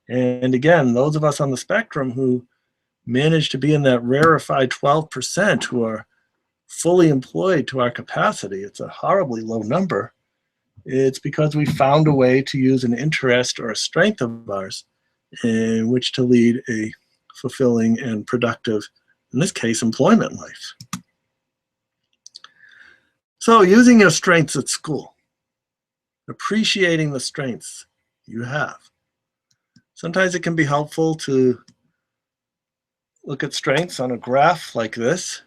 And again, those of us on the spectrum who manage to be in that rarefied 12% who are fully employed to our capacity, it's a horribly low number. It's because we found a way to use an interest or a strength of ours in which to lead a fulfilling and productive, in this case, employment life. So using your strengths at school, appreciating the strengths you have. Sometimes it can be helpful to look at strengths on a graph like this,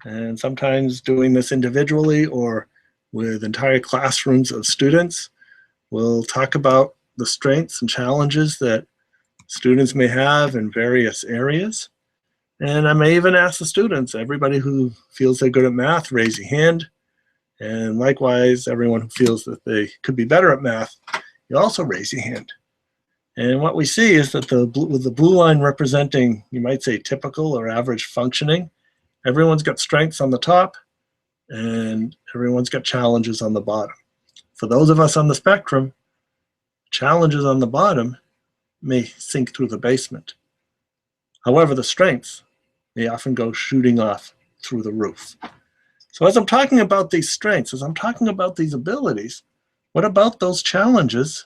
and sometimes doing this individually or with entire classrooms of students. We'll talk about the strengths and challenges that students may have in various areas. And I may even ask the students, everybody who feels they're good at math, raise your hand. And likewise, everyone who feels that they could be better at math, you also raise your hand. And what we see is that with the blue line representing, you might say, typical or average functioning, everyone's got strengths on the top and everyone's got challenges on the bottom. For those of us on the spectrum, challenges on the bottom may sink through the basement. However, the strengths may often go shooting off through the roof. So as I'm talking about these strengths, as I'm talking about these abilities, what about those challenges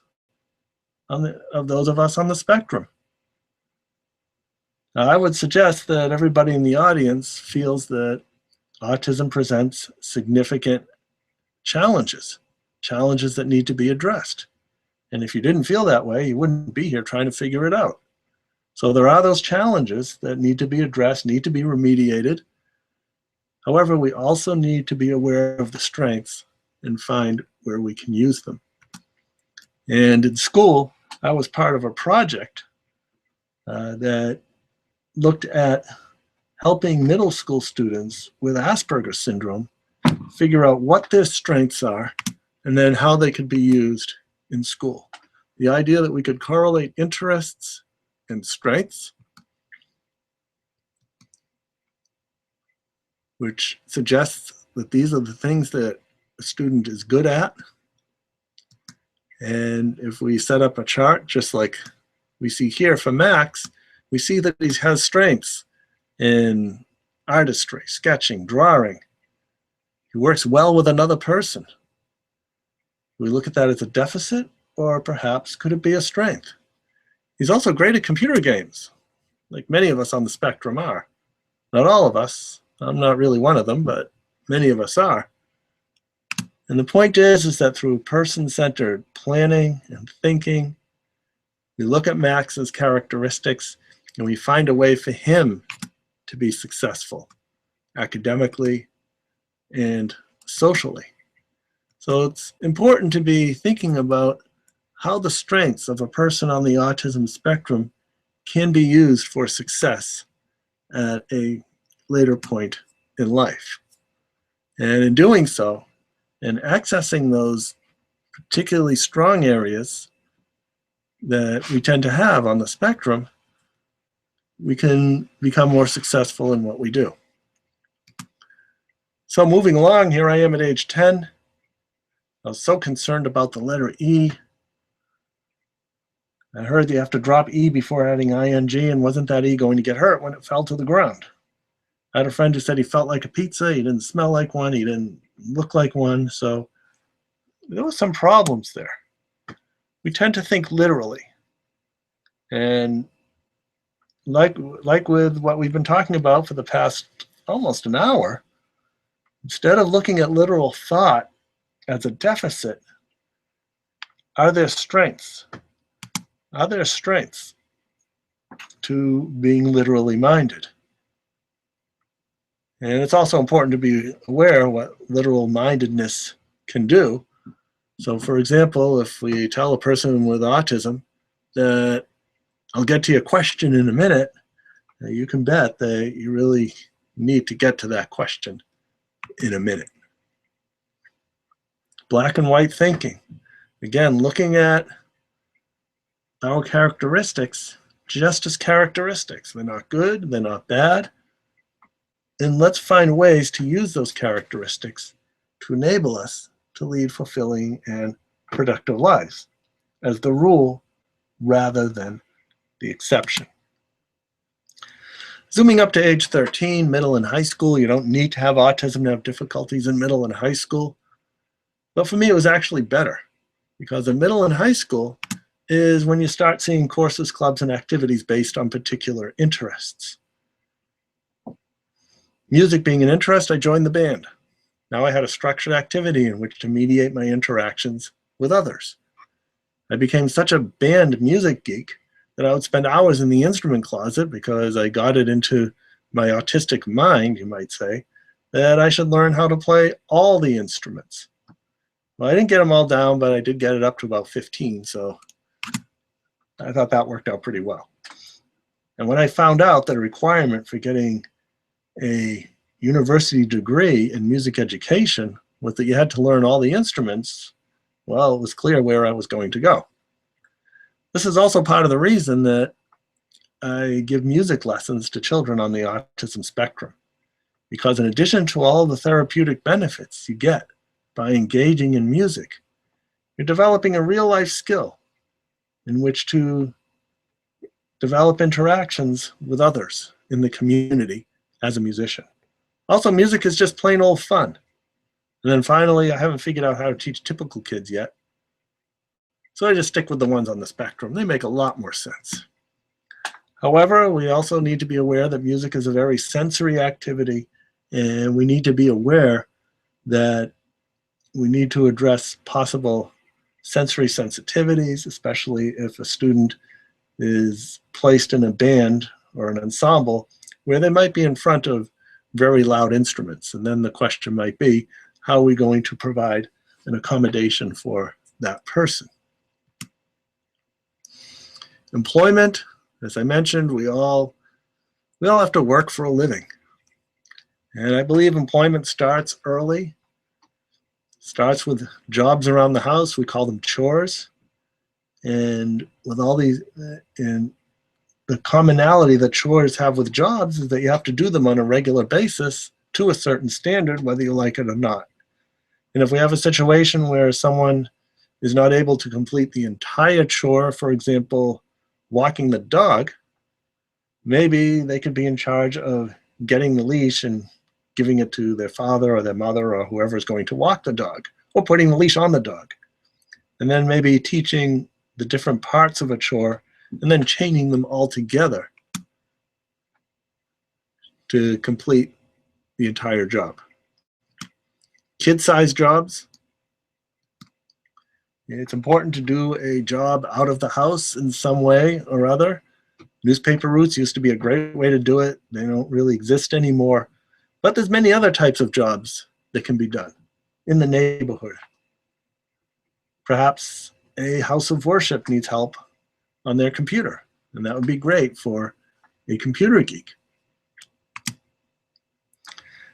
of those of us on the spectrum? Now, I would suggest that everybody in the audience feels that autism presents significant challenges that need to be addressed. And if you didn't feel that way, you wouldn't be here trying to figure it out. So there are those challenges that need to be addressed, need to be remediated. However, we also need to be aware of the strengths and find where we can use them. And in school, I was part of a project that looked at helping middle school students with Asperger's syndrome figure out what their strengths are and then how they could be used in school. The idea that we could correlate interests and strengths, which suggests that these are the things that a student is good at. And if we set up a chart, just like we see here for Max, we see that he has strengths in artistry, sketching, drawing. He works well with another person. Do we look at that as a deficit, or perhaps could it be a strength? He's also great at computer games, like many of us on the spectrum are. Not all of us. I'm not really one of them, but many of us are. And the point is that through person-centered planning and thinking, we look at Max's characteristics and we find a way for him to be successful academically and socially. So it's important to be thinking about how the strengths of a person on the autism spectrum can be used for success at a later point in life. And in doing so, and accessing those particularly strong areas that we tend to have on the spectrum, we can become more successful in what we do. So moving along, here I am at age 10. I was so concerned about the letter E. I heard you have to drop E before adding ing, and wasn't that E going to get hurt when it fell to the ground? I had a friend who said he felt like a pizza, he didn't smell like one, he didn't look like one, so there were some problems there. We tend to think literally. And like with what we've been talking about for the past almost an hour, instead of looking at literal thought as a deficit, are there strengths? Are there strengths to being literally minded? And it's also important to be aware what literal mindedness can do. So for example, if we tell a person with autism that I'll get to your question in a minute, you can bet that you really need to get to that question in a minute. Black and white thinking. Again, looking at our characteristics just as characteristics. They're not good, they're not bad. And let's find ways to use those characteristics to enable us to lead fulfilling and productive lives as the rule rather than the exception. Zooming up to age 13, middle and high school, you don't need to have autism to have difficulties in middle and high school. But for me, it was actually better because in middle and high school is when you start seeing courses, clubs, and activities based on particular interests. Music being an interest, I joined the band. Now I had a structured activity in which to mediate my interactions with others. I became such a band music geek that I would spend hours in the instrument closet because I got it into my autistic mind, you might say, that I should learn how to play all the instruments. Well, I didn't get them all down, but I did get it up to about 15, so I thought that worked out pretty well. And when I found out that a requirement for getting a university degree in music education was that you had to learn all the instruments, well, it was clear where I was going to go. This is also part of the reason that I give music lessons to children on the autism spectrum, because in addition to all the therapeutic benefits you get by engaging in music, you're developing a real-life skill in which to develop interactions with others in the community as a musician. Also, music is just plain old fun. And then finally, I haven't figured out how to teach typical kids yet, so I just stick with the ones on the spectrum. They make a lot more sense. However, we also need to be aware that music is a very sensory activity, and we need to be aware that we need to address possible sensory sensitivities, especially if a student is placed in a band or an ensemble where they might be in front of very loud instruments. And then the question might be, how are we going to provide an accommodation for that person? Employment, as I mentioned, we all have to work for a living. And I believe employment starts early. Starts with jobs around the house. We call them chores. And with all these, and the commonality that chores have with jobs is that you have to do them on a regular basis to a certain standard, whether you like it or not. And if we have a situation where someone is not able to complete the entire chore, for example, walking the dog, maybe they could be in charge of getting the leash and giving it to their father or their mother or whoever is going to walk the dog, or putting the leash on the dog. And then maybe teaching the different parts of a chore and then chaining them all together to complete the entire job. Kid-sized jobs. It's important to do a job out of the house in some way or other. Newspaper routes used to be a great way to do it. They don't really exist anymore. But there's many other types of jobs that can be done in the neighborhood. Perhaps a house of worship needs help on their computer, and that would be great for a computer geek.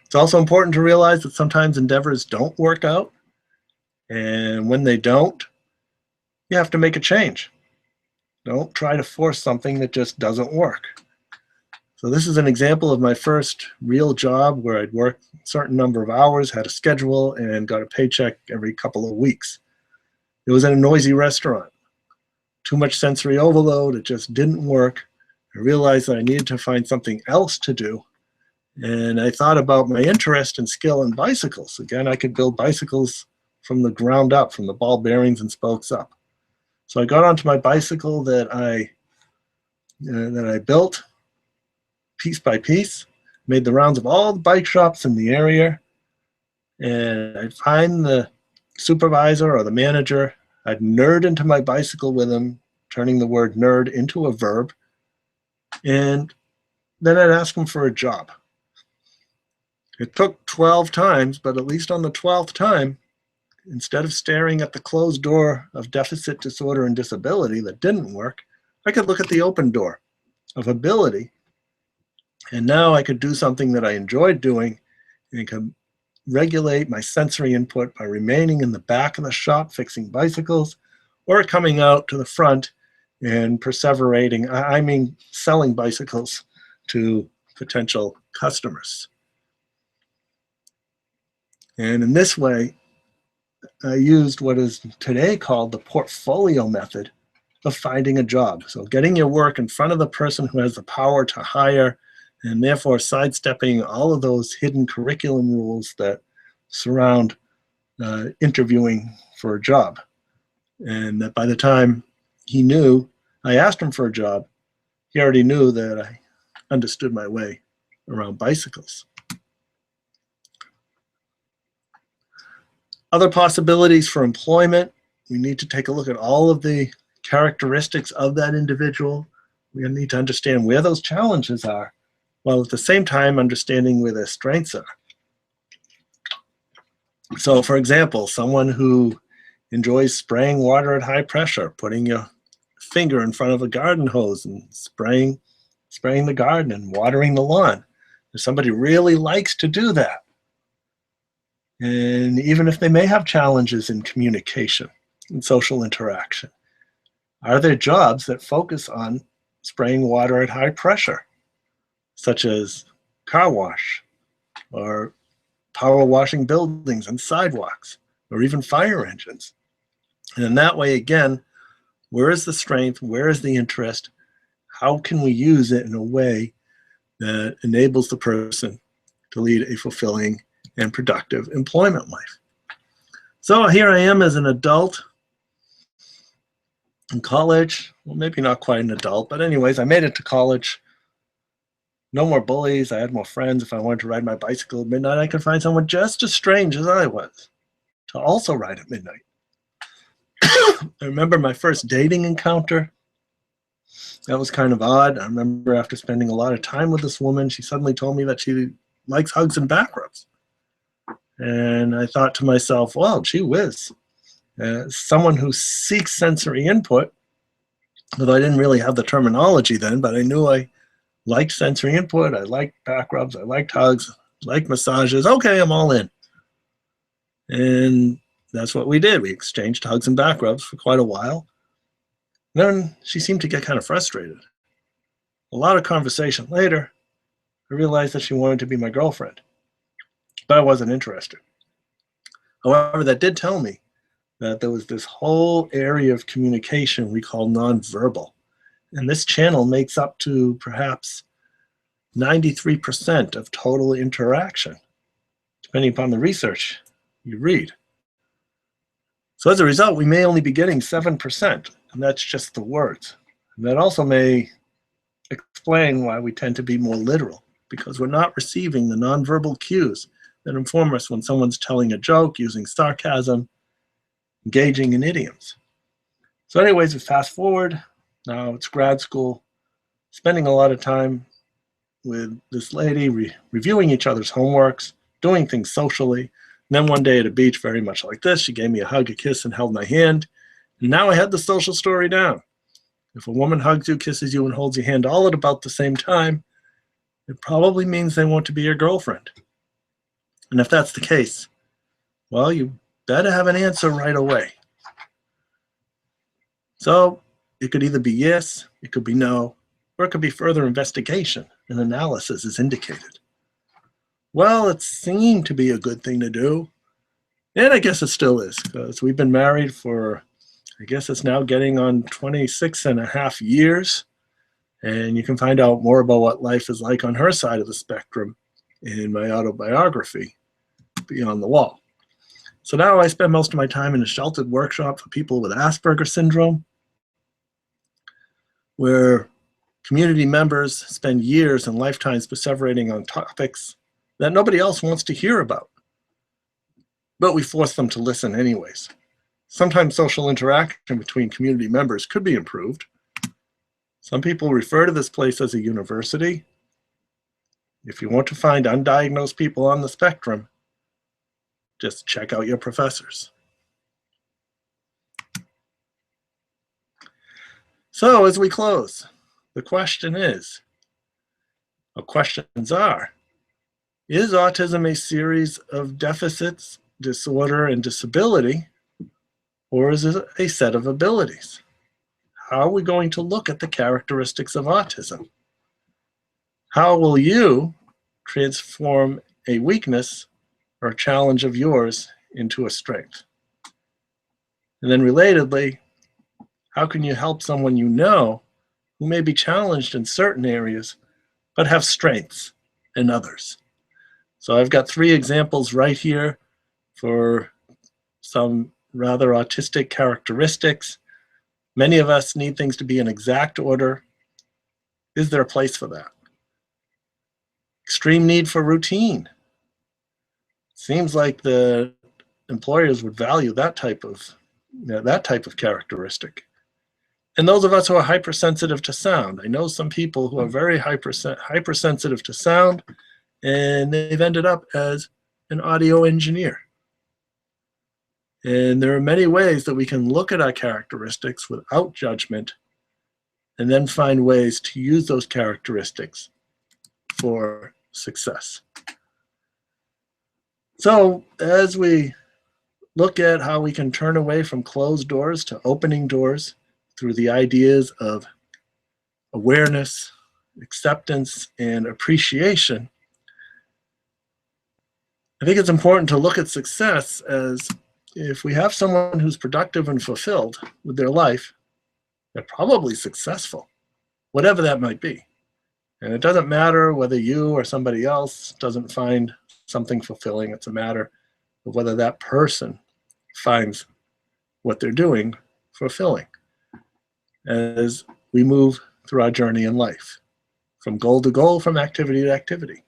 It's also important to realize that sometimes endeavors don't work out, and when they don't, you have to make a change. Don't try to force something that just doesn't work. So this is an example of my first real job where I'd worked a certain number of hours, had a schedule, and got a paycheck every couple of weeks. It was in a noisy restaurant. Too much sensory overload, it just didn't work. I realized that I needed to find something else to do. And I thought about my interest and skill in bicycles. Again, I could build bicycles from the ground up, from the ball bearings and spokes up. So I got onto my bicycle that I built piece by piece, made the rounds of all the bike shops in the area, and I'd find the supervisor or the manager. I'd nerd into my bicycle with him, turning the word nerd into a verb, and then I'd ask him for a job. It took 12 times, but at least on the 12th time, instead of staring at the closed door of deficit, disorder, and disability that didn't work, I could look at the open door of ability. And now I could do something that I enjoyed doing and could regulate my sensory input by remaining in the back of the shop fixing bicycles, or coming out to the front and perseverating, selling bicycles to potential customers. And in this way, I used what is today called the portfolio method of finding a job. So getting your work in front of the person who has the power to hire, and therefore sidestepping all of those hidden curriculum rules that surround interviewing for a job. And that by the time he knew, I asked him for a job, he already knew that I understood my way around bicycles. Other possibilities for employment, we need to take a look at all of the characteristics of that individual. We need to understand where those challenges are, while at the same time understanding where their strengths are. So for example, someone who enjoys spraying water at high pressure, putting your finger in front of a garden hose and spraying the garden and watering the lawn. If somebody really likes to do that, and even if they may have challenges in communication and social interaction, are there jobs that focus on spraying water at high pressure, such as car wash, or power washing buildings and sidewalks, or even fire engines? And in that way, again, where is the strength? Where is the interest? How can we use it in a way that enables the person to lead a fulfilling and productive employment life? So here I am as an adult in college. Well, maybe not quite an adult, but anyways, I made it to college. No more bullies. I had more friends. If I wanted to ride my bicycle at midnight, I could find someone just as strange as I was to also ride at midnight. I remember my first dating encounter. That was kind of odd. I remember after spending a lot of time with this woman, she suddenly told me that she likes hugs and back rubs. And I thought to myself, well, gee whiz. Someone who seeks sensory input, although I didn't really have the terminology then, but I knew I liked sensory input, I liked back rubs, I liked hugs, liked massages. Okay, I'm all in. And that's what we did. We exchanged hugs and back rubs for quite a while. Then she seemed to get kind of frustrated. A lot of conversation later, I realized that she wanted to be my girlfriend, but I wasn't interested. However, that did tell me that there was this whole area of communication we call nonverbal. And this channel makes up to perhaps 93% of total interaction, depending upon the research you read. So as a result, we may only be getting 7%, and that's just the words. And that also may explain why we tend to be more literal, because we're not receiving the nonverbal cues that inform us when someone's telling a joke, using sarcasm, engaging in idioms. So anyways, we fast forward. Now it's grad school, spending a lot of time with this lady, reviewing each other's homeworks, doing things socially. And then one day at a beach, very much like this, she gave me a hug, a kiss, and held my hand. And now I had the social story down. If a woman hugs you, kisses you, and holds your hand all at about the same time, it probably means they want to be your girlfriend. And if that's the case, well, you better have an answer right away. So it could either be yes, it could be no, or it could be further investigation and analysis as indicated. Well, it seemed to be a good thing to do, and I guess it still is, because we've been married for, I guess it's now getting on 26 and a half years, and you can find out more about what life is like on her side of the spectrum in my autobiography, Beyond the Wall. So now I spend most of my time in a sheltered workshop for people with Asperger's syndrome, where community members spend years and lifetimes perseverating on topics that nobody else wants to hear about. But we force them to listen anyways. Sometimes social interaction between community members could be improved. Some people refer to this place as a university. If you want to find undiagnosed people on the spectrum, just check out your professors. So as we close, the question is, or questions are, is autism a series of deficits, disorder, and disability, or is it a set of abilities? How are we going to look at the characteristics of autism? How will you transform a weakness or a challenge of yours into a strength? And then relatedly, how can you help someone you know who may be challenged in certain areas, but have strengths in others? So I've got 3 examples right here for some rather autistic characteristics. Many of us need things to be in exact order. Is there a place for that? Extreme need for routine. Seems like the employers would value that type of characteristic. And those of us who are hypersensitive to sound. I know some people who are very hypersensitive to sound, and they've ended up as an audio engineer. And there are many ways that we can look at our characteristics without judgment and then find ways to use those characteristics for success. So as we look at how we can turn away from closed doors to opening doors through the ideas of awareness, acceptance, and appreciation, I think it's important to look at success as, if we have someone who's productive and fulfilled with their life, they're probably successful, whatever that might be. And it doesn't matter whether you or somebody else doesn't find something fulfilling. It's a matter of whether that person finds what they're doing fulfilling as we move through our journey in life, from goal to goal, from activity to activity.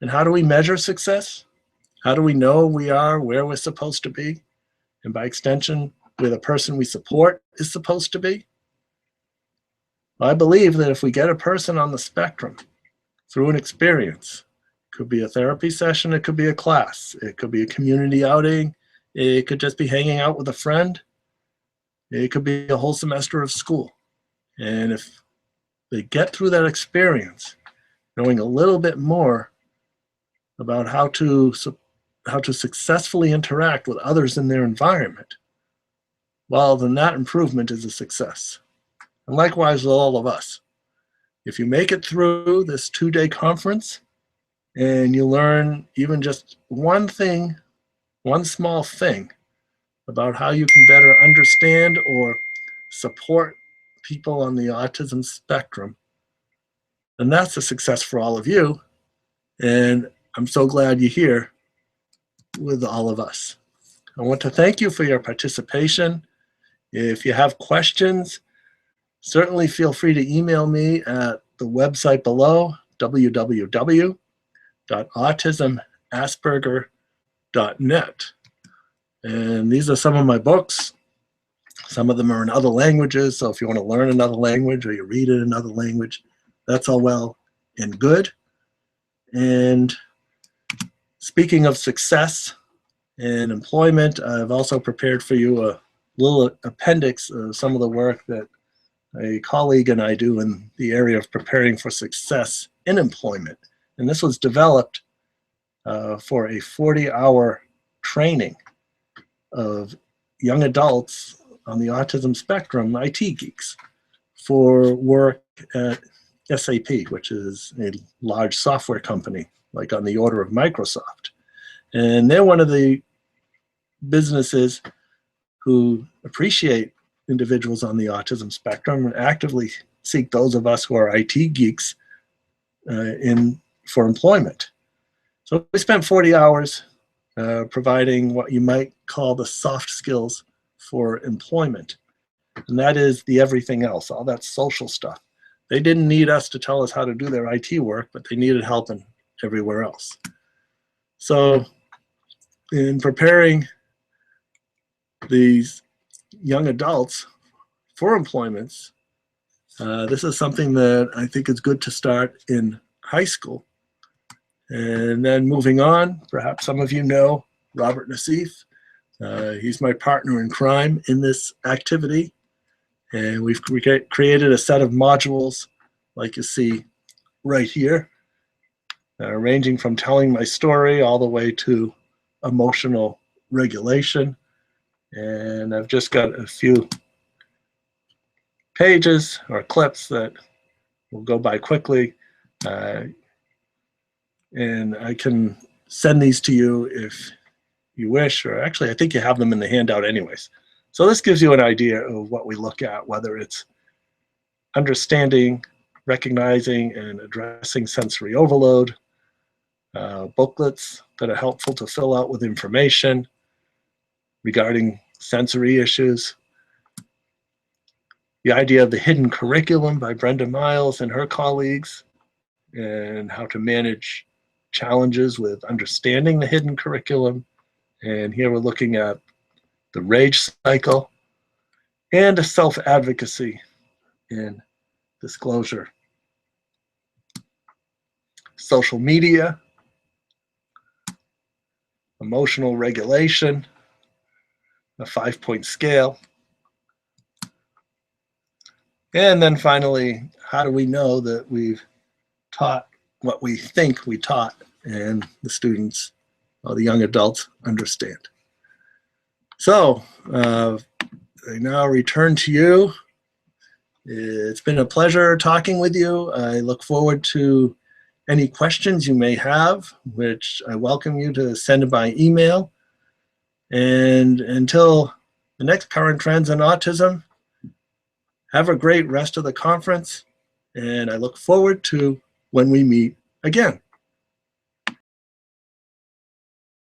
And how do we measure success? How do we know we are where we're supposed to be? And by extension, where the person we support is supposed to be? Well, I believe that if we get a person on the spectrum through an experience, it could be a therapy session, it could be a class, it could be a community outing, it could just be hanging out with a friend, it could be a whole semester of school. And if they get through that experience, knowing a little bit more about how to successfully interact with others in their environment, well, then that improvement is a success. And likewise with all of us. If you make it through this 2-day conference and you learn even just one thing, one small thing about how you can better understand or support people on the autism spectrum, then that's a success for all of you. And I'm so glad you're here with all of us. I want to thank you for your participation. If you have questions, certainly feel free to email me at the website below, www.autismasperger.net. And these are some of my books. Some of them are in other languages, so if you want to learn another language or you read it in another language, that's all well and good. And speaking of success and employment, I've also prepared for you a little appendix of some of the work that a colleague and I do in the area of preparing for success in employment. And this was developed for a 40-hour training of young adults on the autism spectrum, IT geeks, for work at SAP, which is a large software company, like on the order of Microsoft. And they're one of the businesses who appreciate individuals on the autism spectrum and actively seek those of us who are IT geeks for employment. So we spent 40 hours providing what you might call the soft skills for employment. And that is the everything else, all that social stuff. They didn't need us to tell us how to do their IT work, but they needed help in everywhere else. So in preparing these young adults for employments, this is something that I think is good to start in high school. And then moving on, perhaps some of you know Robert Nassif. He's my partner in crime in this activity. And we've created a set of modules like you see right here, ranging from telling my story all the way to emotional regulation. And I've just got a few pages or clips that will go by quickly. And I can send these to you if you wish, or actually I think you have them in the handout anyways. So this gives you an idea of what we look at, whether it's understanding, recognizing, and addressing sensory overload, booklets that are helpful to fill out with information regarding sensory issues, the idea of the hidden curriculum by Brenda Miles and her colleagues, and how to manage challenges with understanding the hidden curriculum. And here we're looking at the rage cycle and a self-advocacy in disclosure. Social media, emotional regulation, a 5-point scale. And then finally, how do we know that we've taught what we think we taught and the students, or the young adults, understand? So I now return to you. It's been a pleasure talking with you. I look forward to any questions you may have, which I welcome you to send by email. And until the next Current Trends in Autism, have a great rest of the conference, and I look forward to when we meet again.